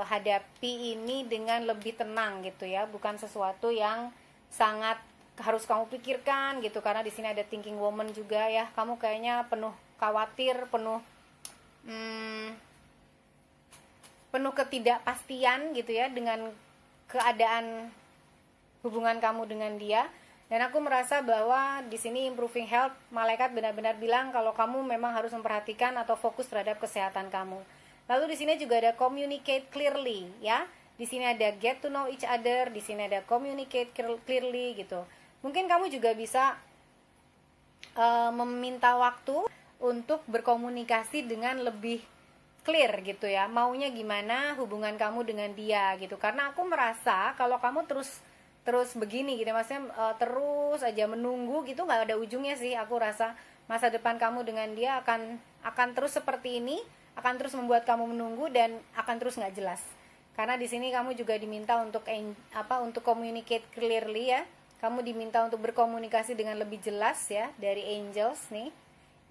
hadapi ini dengan lebih tenang gitu ya, bukan sesuatu yang sangat harus kamu pikirkan gitu, karena di sini ada thinking woman juga ya. Kamu kayaknya penuh khawatir, penuh ketidakpastian gitu ya dengan keadaan hubungan kamu dengan dia. Dan aku merasa bahwa di sini improving health, malaikat benar-benar bilang kalau kamu memang harus memperhatikan atau fokus terhadap kesehatan kamu. Lalu di sini juga ada communicate clearly ya. Di sini ada get to know each other, di sini ada communicate clearly gitu. Mungkin kamu juga bisa meminta waktu untuk berkomunikasi dengan lebih clear gitu ya. Maunya gimana hubungan kamu dengan dia gitu. Karena aku merasa kalau kamu terus begini gitu, maksudnya terus aja menunggu gitu, nggak ada ujungnya sih. Aku rasa masa depan kamu dengan dia akan terus seperti ini, akan terus membuat kamu menunggu dan akan terus nggak jelas. Karena di sini kamu juga diminta untuk communicate clearly ya. Kamu diminta untuk berkomunikasi dengan lebih jelas ya dari angels nih.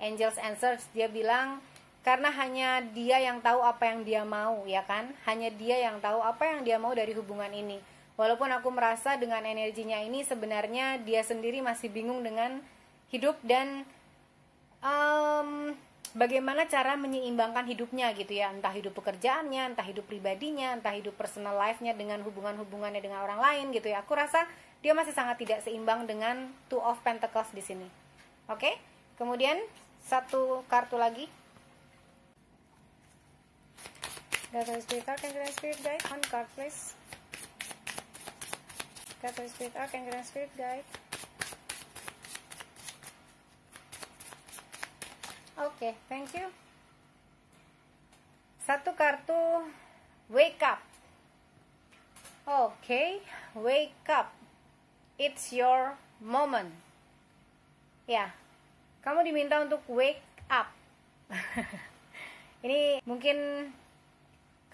Angels answers, dia bilang karena hanya dia yang tahu apa yang dia mau, ya kan? Hanya dia yang tahu apa yang dia mau dari hubungan ini. Walaupun aku merasa dengan energinya ini sebenarnya dia sendiri masih bingung dengan hidup dan bagaimana cara menyeimbangkan hidupnya gitu ya. Entah hidup pekerjaannya, entah hidup pribadinya, entah hidup personal life-nya dengan hubungan-hubungannya dengan orang lain gitu ya. Aku rasa dia masih sangat tidak seimbang dengan Two of Pentacles di sini. Oke? Kemudian satu kartu lagi. God Holy Spirit, Archangel and Spirit Guide, one card please. God Holy Spirit, Archangel and Spirit Guide. Oke, thank you. Satu kartu wake up. Oke, wake up. It's your moment. Ya, kamu diminta untuk wake up. Ini mungkin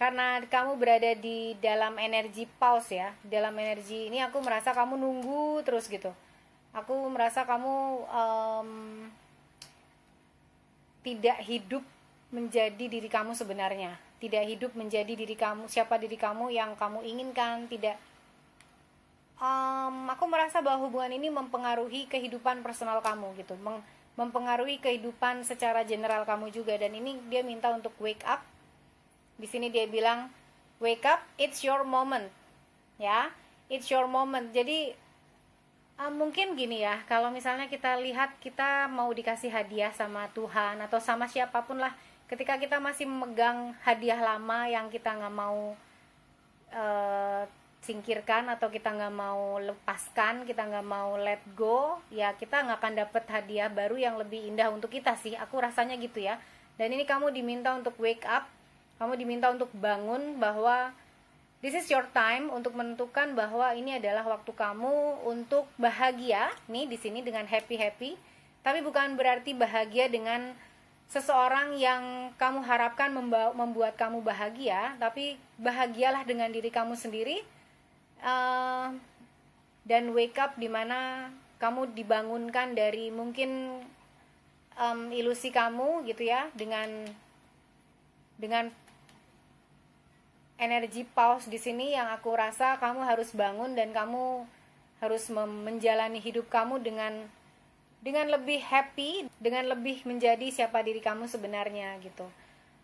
karena kamu berada di dalam energi pause ya. Dalam energi ini aku merasa kamu nunggu terus gitu. Aku merasa kamu tidak hidup menjadi diri kamu sebenarnya. Tidak hidup menjadi diri kamu, siapa diri kamu yang kamu inginkan. Tidak. Aku merasa bahwa hubungan ini mempengaruhi kehidupan personal kamu gitu. Mempengaruhi kehidupan secara general kamu juga. Dan ini dia minta untuk wake up. Di sini dia bilang, wake up, it's your moment. Ya, it's your moment. Jadi mungkin gini ya, kalau misalnya kita lihat kita mau dikasih hadiah sama Tuhan atau sama siapapun lah, ketika kita masih memegang hadiah lama yang kita nggak mau singkirkan atau kita nggak mau lepaskan, kita nggak mau let go, ya kita nggak akan dapet hadiah baru yang lebih indah untuk kita sih. Aku rasanya gitu ya. Dan ini kamu diminta untuk wake up, kamu diminta untuk bangun bahwa this is your time untuk menentukan bahwa ini adalah waktu kamu untuk bahagia nih di sini dengan happy. Tapi bukan berarti bahagia dengan seseorang yang kamu harapkan membuat kamu bahagia, tapi bahagialah dengan diri kamu sendiri. Dan wake up dimana kamu dibangunkan dari mungkin ilusi kamu gitu ya, dengan energi pause di sini yang aku rasa kamu harus bangun dan kamu harus menjalani hidup kamu dengan lebih happy, dengan lebih menjadi siapa diri kamu sebenarnya gitu.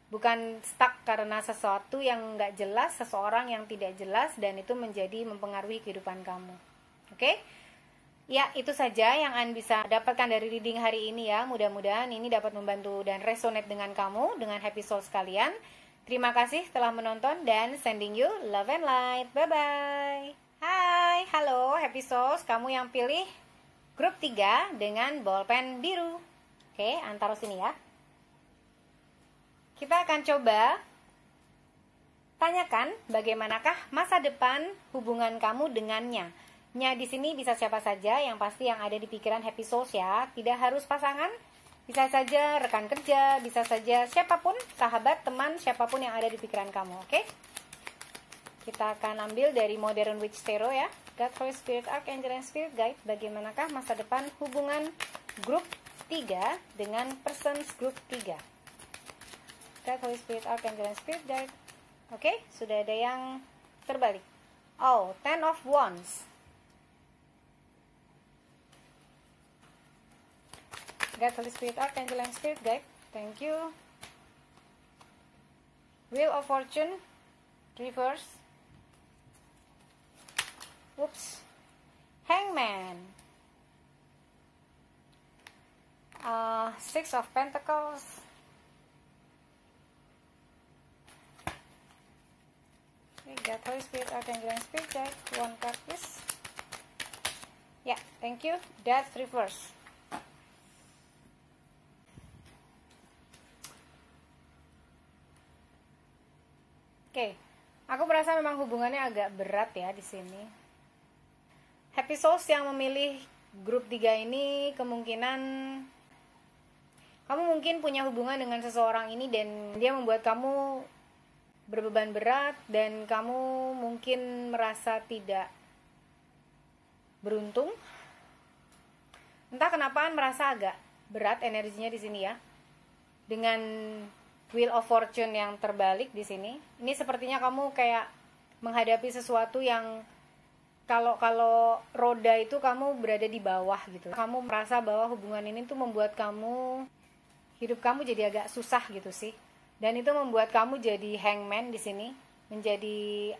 Bukan stuck karena sesuatu yang nggak jelas, seseorang yang tidak jelas, dan itu menjadi mempengaruhi kehidupan kamu. Oke? Ya, itu saja yang An bisa dapatkan dari reading hari ini ya. Mudah-mudahan ini dapat membantu dan resonate dengan kamu, dengan happy soul sekalian. Terima kasih telah menonton dan sending you love and light. Bye-bye. Hai, halo happy souls. Kamu yang pilih grup 3 dengan bolpen biru. Oke, An taruh sini ya. Kita akan coba tanyakan bagaimanakah masa depan hubungan kamu dengannya. Nya di sini bisa siapa saja, yang pasti yang ada di pikiran happy souls ya. Tidak harus pasangan, bisa saja rekan kerja, bisa saja siapapun, sahabat, teman, siapapun yang ada di pikiran kamu, oke? Kita akan ambil dari Modern Witch Tarot ya. God, Holy Spirit, Archangel, and Spirit Guide. Bagaimanakah masa depan hubungan grup 3 dengan persons grup 3? God, Holy Spirit, Archangel, and Spirit Guide. Oke, sudah ada yang terbalik. Oh, Ten of Wands. God, Holy Spirit, Archangel, and Spirit Guide. Thank you. Wheel of Fortune. Reverse. Oops. Hangman. Six of Pentacles. God, Holy Spirit, Archangel, and Spirit Guide. One card, please. Yeah, thank you. Death Reverse. Oke, aku merasa memang hubungannya agak berat ya di sini. Happy Souls yang memilih grup 3 ini kemungkinan kamu mungkin punya hubungan dengan seseorang ini dan dia membuat kamu berbeban berat dan kamu mungkin merasa tidak beruntung. Entah kenapa merasa agak berat energinya di sini ya. Dengan Wheel of Fortune yang terbalik di sini. Ini sepertinya kamu kayak menghadapi sesuatu yang kalau roda itu kamu berada di bawah gitu. Kamu merasa bahwa hubungan ini tuh membuat hidup kamu jadi agak susah gitu sih. Dan itu membuat kamu jadi hangman di sini, menjadi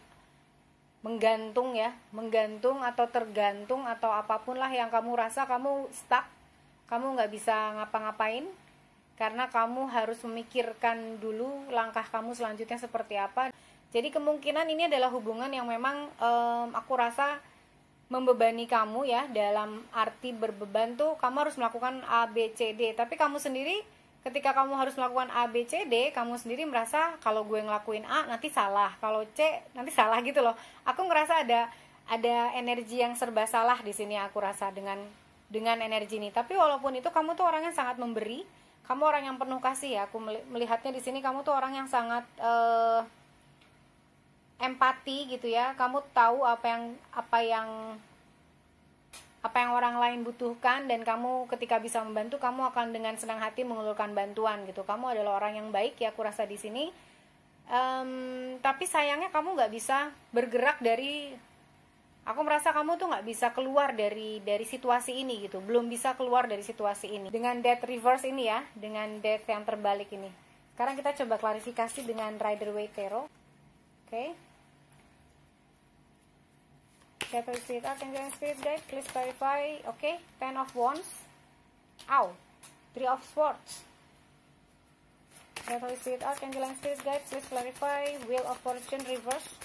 menggantung atau tergantung atau apapun lah yang kamu rasa kamu stuck, kamu nggak bisa ngapa-ngapain karena kamu harus memikirkan dulu langkah kamu selanjutnya seperti apa. Jadi kemungkinan ini adalah hubungan yang memang aku rasa membebani kamu ya, dalam arti berbeban tuh kamu harus melakukan A, B, C, D, tapi kamu sendiri ketika kamu harus melakukan A, B, C, D, kamu sendiri merasa kalau gue ngelakuin A nanti salah, kalau C nanti salah gitu loh. Aku ngerasa ada energi yang serba salah di sini aku rasa dengan energi ini. Tapi walaupun itu kamu tuh orang yang sangat memberi, kamu orang yang penuh kasih ya. Aku melihatnya di sini kamu tuh orang yang sangat empati gitu ya. Kamu tahu apa yang orang lain butuhkan, dan kamu ketika bisa membantu kamu akan dengan senang hati mengulurkan bantuan gitu. Kamu adalah orang yang baik ya aku rasa di sini. Tapi sayangnya kamu nggak bisa bergerak aku merasa kamu tuh nggak bisa keluar dari situasi ini gitu, belum bisa keluar dari situasi ini dengan Death Reverse ini ya, dengan Death yang terbalik ini. Sekarang kita coba klarifikasi dengan Rider-Waite Tarot. Oke. Devil Spirit, Archangel and Spirit Guide, please clarify. Oke, Ten of Wands. Three of Swords. Devil Spirit, Archangel and Spirit Guide, please clarify. Wheel of Fortune reverse.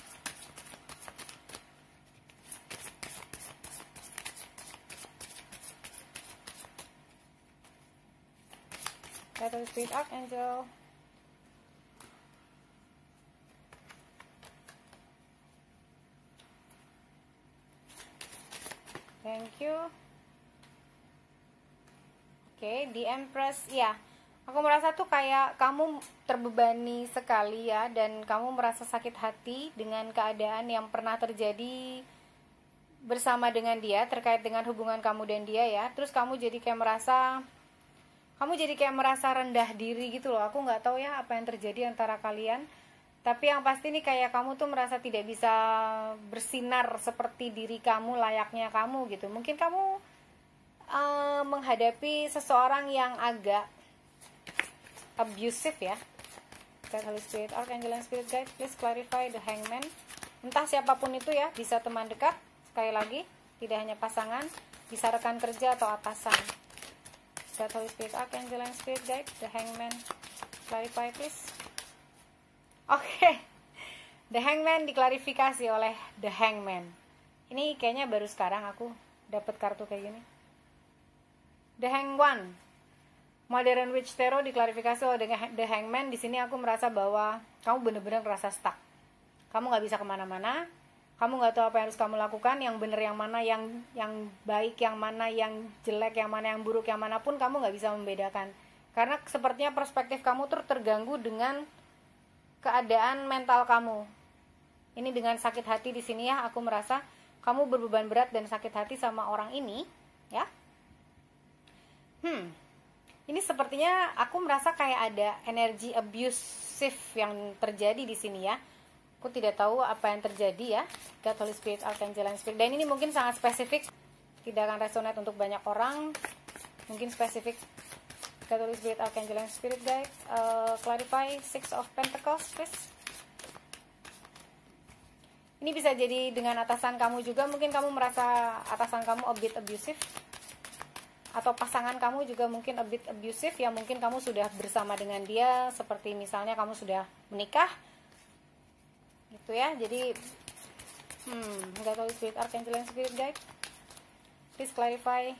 Devil Spirit, Archangel. Thank you. Oke, di Empress ya. Aku merasa tuh kayak kamu terbebani sekali ya, dan kamu merasa sakit hati dengan keadaan yang pernah terjadi bersama dengan dia terkait dengan hubungan kamu dan dia ya. Terus kamu jadi kayak merasa rendah diri gitu loh. Aku nggak tahu ya apa yang terjadi antara kalian. Tapi yang pasti nih kayak kamu tuh merasa tidak bisa bersinar seperti diri kamu, layaknya kamu gitu. Mungkin kamu menghadapi seseorang yang agak abusive ya. Holy Spirit, Archangel and Spirit Guide, please clarify the Hangman. Entah siapapun itu ya, bisa teman dekat, sekali lagi, tidak hanya pasangan, bisa rekan kerja atau atasan. Holy Spirit, Archangel and Spirit Guide, the Hangman, clarify please. Oke, The Hangman diklarifikasi oleh The Hangman. Ini kayaknya baru sekarang aku dapat kartu kayak gini. The Hangman, Modern Witch Tarot diklarifikasi oleh The Hangman. Di sini aku merasa bahwa kamu benar-benar merasa stuck. Kamu nggak bisa kemana-mana. Kamu nggak tahu apa yang harus kamu lakukan. Yang benar yang mana, yang baik yang mana, yang jelek yang mana, yang buruk yang manapun kamu nggak bisa membedakan. Karena sepertinya perspektif kamu terganggu dengan keadaan mental kamu. Ini dengan sakit hati di sini ya, aku merasa kamu berbeban berat dan sakit hati sama orang ini, ya. Ini sepertinya aku merasa kayak ada energi abusive yang terjadi di sini ya. Aku tidak tahu apa yang terjadi ya. God, Holy Spirit, Archangel and Spirit. Dan ini mungkin sangat spesifik, tidak akan resonate untuk banyak orang. Mungkin spesifik. God, Holy Spirit, Archangel and Spirit Guide, clarify Six of Pentacles please. Ini bisa jadi dengan atasan kamu juga. Mungkin kamu merasa atasan kamu a bit abusive, atau pasangan kamu juga mungkin a bit abusive ya. Mungkin kamu sudah bersama dengan dia, seperti misalnya kamu sudah menikah gitu ya. Jadi God, Holy Spirit, Archangel and Spirit Guide, please clarify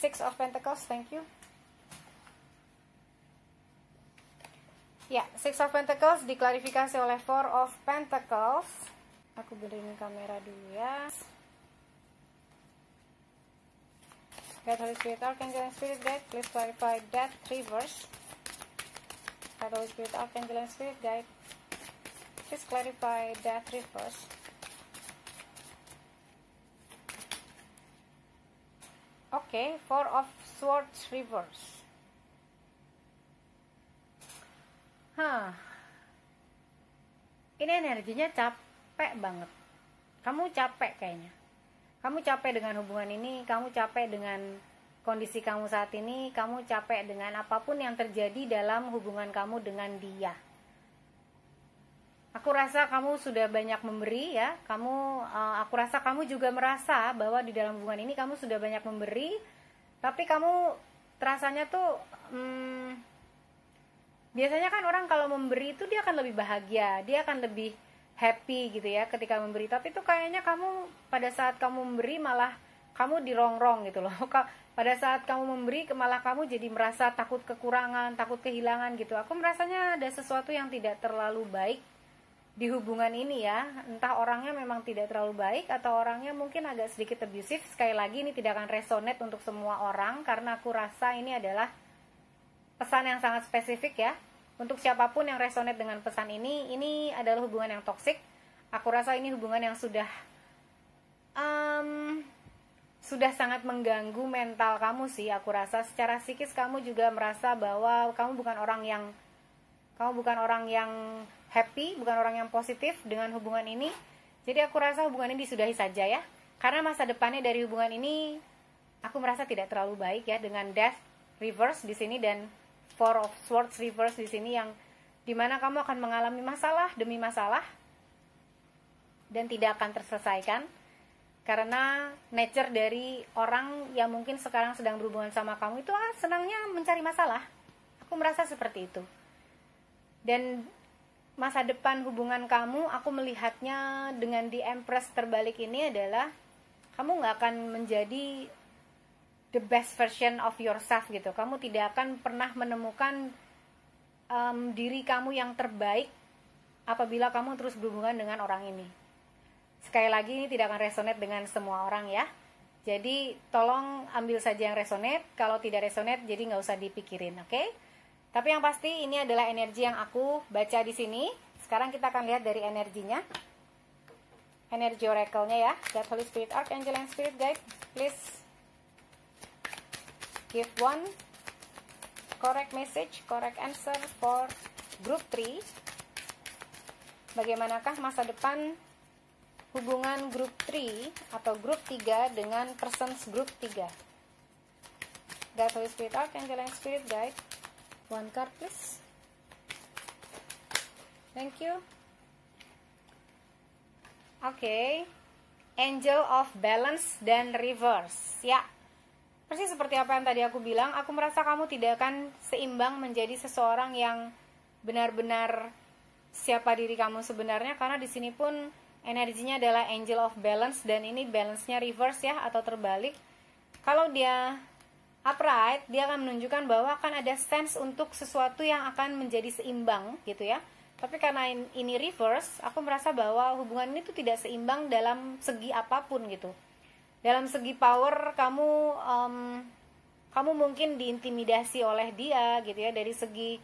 Six of Pentacles. Thank you. Ya, Six of Pentacles diklarifikasi oleh Four of Pentacles. Aku benerin kamera dulu ya. God, Holy Spirit, Archangel and Spirit Guide, please clarify Death Reverse. God, Holy Spirit, Archangel and Spirit Guide, please clarify Death Reverse. Oke, Four of Swords reverse. Ini energinya capek banget. Kamu capek kayaknya. Kamu capek dengan hubungan ini, kamu capek dengan kondisi kamu saat ini, kamu capek dengan apapun yang terjadi dalam hubungan kamu dengan dia. Aku rasa kamu sudah banyak memberi ya. Aku rasa kamu juga merasa bahwa di dalam hubungan ini kamu sudah banyak memberi, tapi kamu terasanya tuh biasanya kan orang kalau memberi itu dia akan lebih bahagia, dia akan lebih happy gitu ya ketika memberi. Tapi tuh kayaknya kamu pada saat kamu memberi malah kamu dirongrong gitu loh. Pada saat kamu memberi malah kamu jadi merasa takut kekurangan, takut kehilangan gitu. Aku merasanya ada sesuatu yang tidak terlalu baik di hubungan ini ya. Entah orangnya memang tidak terlalu baik atau orangnya mungkin agak sedikit abusive. Sekali lagi ini tidak akan resonate untuk semua orang karena aku rasa ini adalah pesan yang sangat spesifik ya. Untuk siapapun yang resonate dengan pesan ini adalah hubungan yang toksik. Aku rasa ini hubungan yang sudah sangat mengganggu mental kamu sih. Aku rasa secara psikis kamu juga merasa bahwa kamu bukan orang yang happy, bukan orang yang positif dengan hubungan ini. Jadi aku rasa hubungan ini disudahi saja ya. Karena masa depannya dari hubungan ini aku merasa tidak terlalu baik ya, dengan Death reverse di sini dan Four of Swords reverse di sini, yang dimana kamu akan mengalami masalah demi masalah dan tidak akan terselesaikan karena nature dari orang yang mungkin sekarang sedang berhubungan sama kamu itu senangnya mencari masalah. Aku merasa seperti itu. Dan masa depan hubungan kamu, aku melihatnya dengan di Empress terbalik ini adalah kamu gak akan menjadi the best version of yourself gitu. Kamu tidak akan pernah menemukan diri kamu yang terbaik apabila kamu terus berhubungan dengan orang ini. Sekali lagi ini tidak akan resonate dengan semua orang ya. Jadi tolong ambil saja yang resonate. Kalau tidak resonate jadi nggak usah dipikirin, oke? Tapi yang pasti ini adalah energi yang aku baca di sini. Sekarang kita akan lihat dari energinya. Energi oracle-nya ya. God, Holy Spirit, Archangel, and Spirit Guide, please give one correct message, correct answer for group 3. Bagaimanakah masa depan hubungan group 3 atau group 3 dengan persons group 3? God, Holy Spirit, Archangel, and Spirit Guide. One card please. Thank you. Oke. Angel of Balance dan Reverse. Ya. Persis seperti apa yang tadi aku bilang, aku merasa kamu tidak akan seimbang menjadi seseorang yang benar-benar siapa diri kamu sebenarnya, karena di sini pun energinya adalah Angel of Balance dan ini balance-nya reverse ya, atau terbalik. Kalau dia upright, dia akan menunjukkan bahwa akan ada sense untuk sesuatu yang akan menjadi seimbang gitu ya. Tapi karena ini reverse, aku merasa bahwa hubungan ini tuh tidak seimbang dalam segi apapun gitu. Dalam segi power kamu mungkin diintimidasi oleh dia gitu ya. Dari segi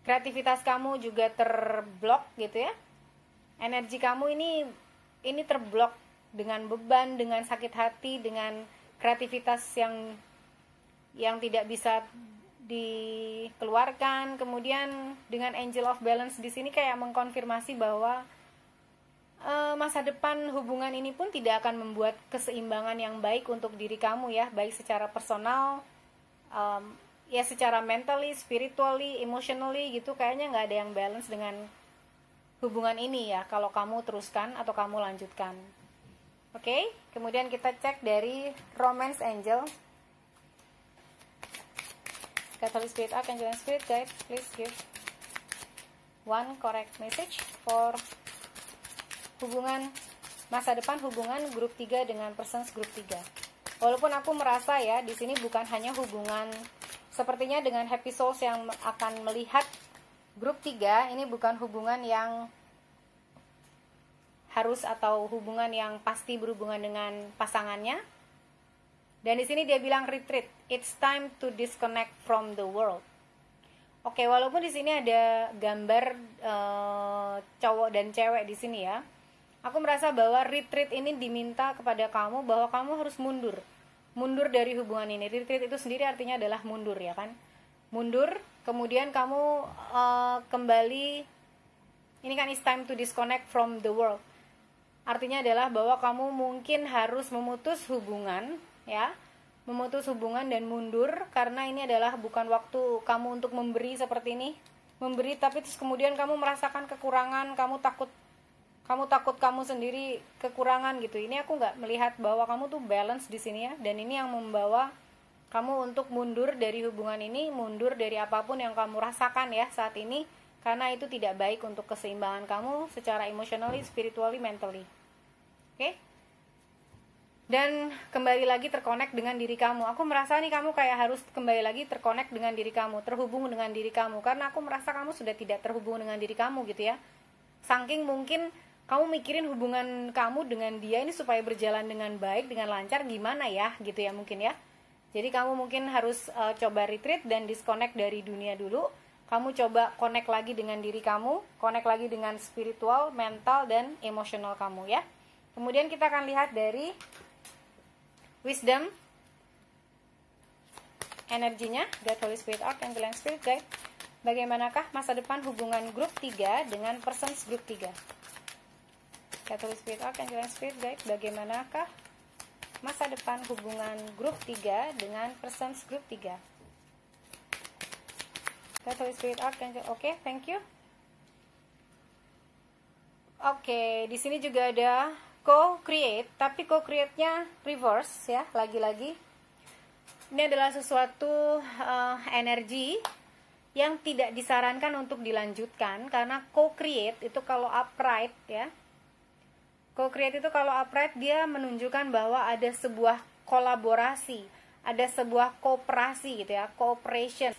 kreativitas kamu juga terblok gitu ya. Energi kamu ini terblok dengan beban, dengan sakit hati, dengan kreativitas yang tidak bisa dikeluarkan. Kemudian dengan Angel of Balance di sini kayak mengkonfirmasi bahwa masa depan hubungan ini pun tidak akan membuat keseimbangan yang baik untuk diri kamu ya, baik secara personal, ya secara mentally, spiritually, emotionally gitu. Kayaknya nggak ada yang balance dengan hubungan ini ya, kalau kamu teruskan atau kamu lanjutkan. Oke, kemudian kita cek dari Romance Angel. Catholic Spirit, Archangel, and Spirit Guide, please give one correct message for hubungan masa depan hubungan grup 3 dengan persons grup 3. Walaupun aku merasa ya di sini bukan hanya hubungan sepertinya dengan Happy Souls yang akan melihat grup 3, ini bukan hubungan yang harus atau hubungan yang pasti berhubungan dengan pasangannya. Dan di sini dia bilang retreat, it's time to disconnect from the world. Oke, walaupun di sini ada gambar cowok dan cewek di sini ya. Aku merasa bahwa retreat ini diminta kepada kamu bahwa kamu harus mundur. mundur dari hubungan ini. Retreat itu sendiri artinya adalah mundur, ya kan? Mundur, kemudian kamu kembali. Ini kan it's time to disconnect from the world. Artinya adalah bahwa kamu mungkin harus memutus hubungan, ya, memutus hubungan dan mundur, karena ini adalah bukan waktu kamu untuk memberi seperti ini. Memberi tapi terus kemudian kamu merasakan kekurangan, kamu takut kamu sendiri kekurangan gitu. Ini aku nggak melihat bahwa kamu tuh balance di sini, ya. Dan ini yang membawa kamu untuk mundur dari hubungan ini, mundur dari apapun yang kamu rasakan ya saat ini, karena itu tidak baik untuk keseimbangan kamu secara emotionally, spiritually, mentally. Oke? Dan kembali lagi terkonek dengan diri kamu. Aku merasa nih kamu kayak harus kembali lagi terkonek dengan diri kamu, terhubung dengan diri kamu, karena aku merasa kamu sudah tidak terhubung dengan diri kamu gitu ya. Saking mungkin kamu mikirin hubungan kamu dengan dia ini supaya berjalan dengan baik, dengan lancar, gimana ya gitu ya mungkin ya. Jadi kamu mungkin harus coba retreat dan disconnect dari dunia dulu. Kamu coba connect lagi dengan diri kamu, connect lagi dengan spiritual, mental, dan emosional kamu ya. Kemudian kita akan lihat dari wisdom, energinya, God, Holy Spirit, Archangel, and Spirit Guide. Bagaimanakah masa depan hubungan grup 3 dengan persons grup 3? God, Holy Spirit, Archangel, and Spirit Guide. Bagaimanakah masa depan hubungan grup 3 dengan persons grup 3? God, Holy Spirit, Archangel. Oke, thank you. Oke, di sini juga ada co-create, tapi co-create-nya reverse ya, lagi-lagi. Ini adalah sesuatu energi yang tidak disarankan untuk dilanjutkan, karena co-create itu kalau upright ya. Co-create itu kalau upright dia menunjukkan bahwa ada sebuah kolaborasi, ada sebuah kooperasi gitu ya, cooperation.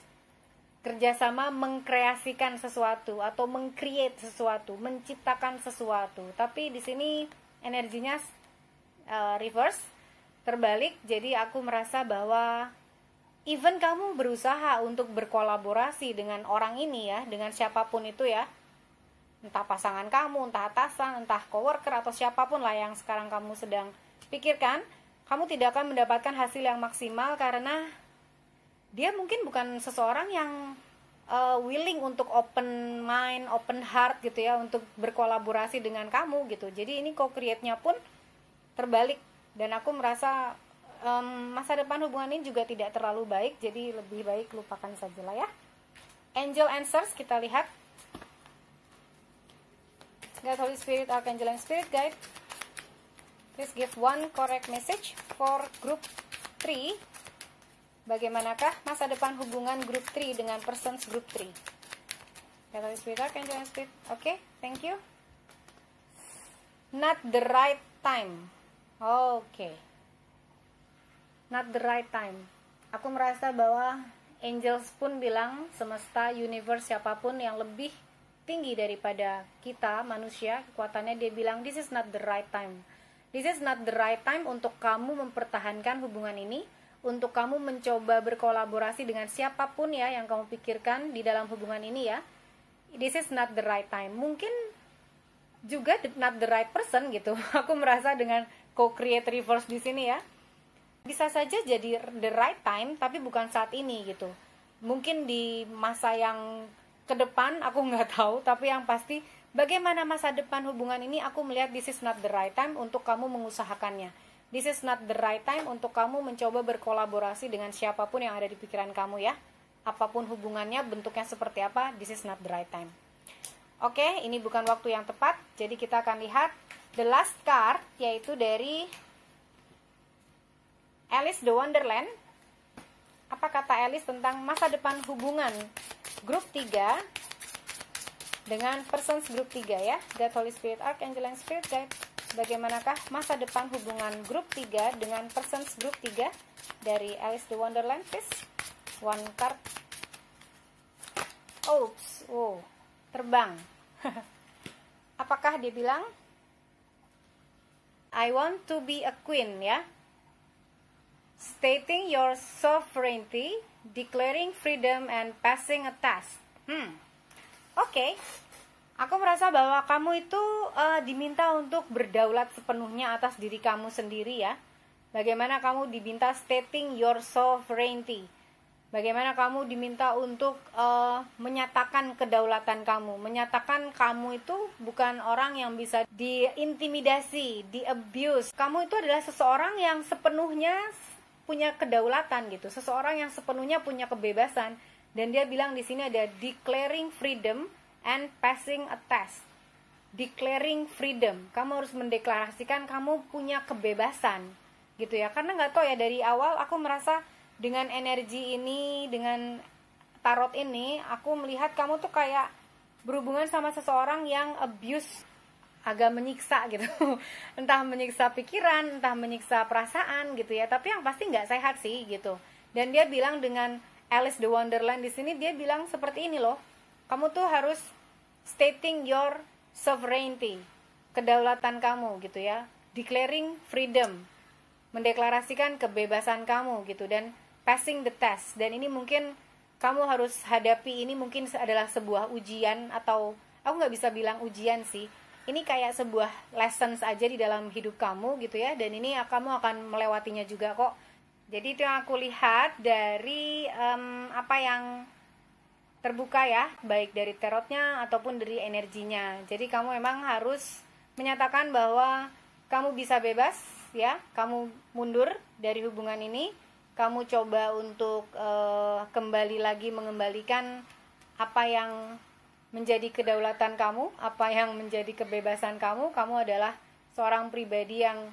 Kerjasama mengkreasikan sesuatu atau meng-create sesuatu, menciptakan sesuatu. Tapi di sini energinya reverse, terbalik. Jadi aku merasa bahwa even kamu berusaha untuk berkolaborasi dengan orang ini ya, dengan siapapun itu ya, entah pasangan kamu, entah atasan, entah coworker, atau siapapun lah yang sekarang kamu sedang pikirkan, kamu tidak akan mendapatkan hasil yang maksimal karena dia mungkin bukan seseorang yang willing untuk open mind, open heart gitu ya, untuk berkolaborasi dengan kamu gitu. Jadi ini co-create-nya pun terbalik, dan aku merasa masa depan hubungan ini juga tidak terlalu baik, jadi lebih baik lupakan saja lah ya. Angel answers kita lihat. God, Holy Spirit, Archangel, and Spirit Guide, please give one correct message for group 3. Bagaimanakah masa depan hubungan group 3 dengan persons group 3? God, Holy Spirit, Archangel, and Spirit. Oke, thank you. Not the right time. Oke. Not the right time. Aku merasa bahwa angels pun bilang, semesta, universe, siapapun yang lebih tinggi daripada kita manusia, kekuatannya, dia bilang this is not the right time. This is not the right time untuk kamu mempertahankan hubungan ini, untuk kamu mencoba berkolaborasi dengan siapapun ya yang kamu pikirkan di dalam hubungan ini ya. This is not the right time. Mungkin juga not the right person gitu. Aku merasa dengan co-create reverse di sini ya, bisa saja jadi the right time tapi bukan saat ini gitu. Mungkin di masa yang ke depan aku nggak tahu, tapi yang pasti bagaimana masa depan hubungan ini, aku melihat this is not the right time untuk kamu mengusahakannya. This is not the right time untuk kamu mencoba berkolaborasi dengan siapapun yang ada di pikiran kamu ya. Apapun hubungannya, bentuknya seperti apa, this is not the right time. Oke, ini bukan waktu yang tepat. Jadi kita akan lihat the last card, yaitu dari Alice the Wonderland. Apa kata Alice tentang masa depan hubungan grup 3 dengan persons grup 3 ya. God, Holy Spirit, Archangel, and Spirit Guide. Bagaimanakah masa depan hubungan grup 3 dengan persons grup 3 dari Alice the Wonderland, please? One card. Oops, oh, terbang. Apakah dia bilang I want to be a queen ya? Stating your sovereignty, declaring freedom, and passing a task. Oke. Aku merasa bahwa kamu itu diminta untuk berdaulat sepenuhnya atas diri kamu sendiri ya. Bagaimana kamu diminta stating your sovereignty. Bagaimana kamu diminta untuk menyatakan kedaulatan kamu. Menyatakan kamu itu bukan orang yang bisa diintimidasi, di-abuse. Kamu itu adalah seseorang yang sepenuhnya punya kedaulatan gitu. Seseorang yang sepenuhnya punya kebebasan. Dan dia bilang di sini ada declaring freedom and passing a test. Declaring freedom. Kamu harus mendeklarasikan kamu punya kebebasan gitu ya. Karena nggak tahu ya, dari awal aku merasa dengan energi ini, dengan tarot ini, aku melihat kamu tuh kayak berhubungan sama seseorang yang abuse, agak menyiksa gitu. Entah menyiksa pikiran, entah menyiksa perasaan gitu ya. Tapi yang pasti nggak sehat sih gitu. Dan dia bilang dengan Alice the Wonderland di sini, dia bilang seperti ini loh. Kamu tuh harus stating your sovereignty, kedaulatan kamu gitu ya. Declaring freedom, mendeklarasikan kebebasan kamu gitu, dan passing the test. Dan ini mungkin kamu harus hadapi, ini mungkin adalah sebuah ujian, atau aku nggak bisa bilang ujian sih, ini kayak sebuah lessons aja di dalam hidup kamu gitu ya. Dan ini kamu akan melewatinya juga kok. Jadi itu yang aku lihat dari apa yang terbuka ya, baik dari tarotnya ataupun dari energinya. Jadi kamu memang harus menyatakan bahwa kamu bisa bebas ya, kamu mundur dari hubungan ini. Kamu coba untuk kembali lagi mengembalikan apa yang menjadi kedaulatan kamu, apa yang menjadi kebebasan kamu. Kamu adalah seorang pribadi yang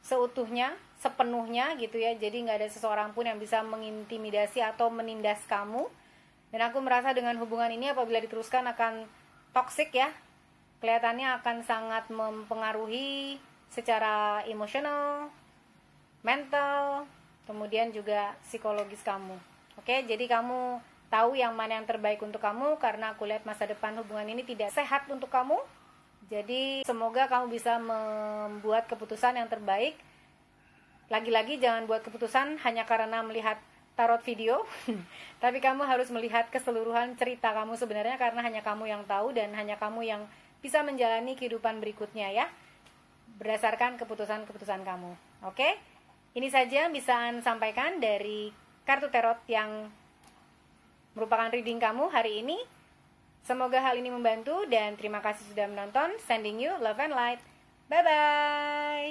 seutuhnya, sepenuhnya gitu ya. Jadi nggak ada seseorang pun yang bisa mengintimidasi atau menindas kamu. Dan aku merasa dengan hubungan ini apabila diteruskan akan toksik ya. Kelihatannya akan sangat mempengaruhi secara emosional, mental, kemudian juga psikologis kamu. Oke, jadi kamu tahu yang mana yang terbaik untuk kamu, karena aku lihat masa depan hubungan ini tidak sehat untuk kamu. Jadi semoga kamu bisa membuat keputusan yang terbaik. Lagi-lagi jangan buat keputusan hanya karena melihat tarot video, tapi kamu harus melihat keseluruhan cerita kamu sebenarnya, karena hanya kamu yang tahu dan hanya kamu yang bisa menjalani kehidupan berikutnya ya, berdasarkan keputusan-keputusan kamu. Oke? Ini saja yang bisa An sampaikan dari kartu tarot yang merupakan reading kamu hari ini. Semoga hal ini membantu dan terima kasih sudah menonton. Sending you love and light. Bye-bye.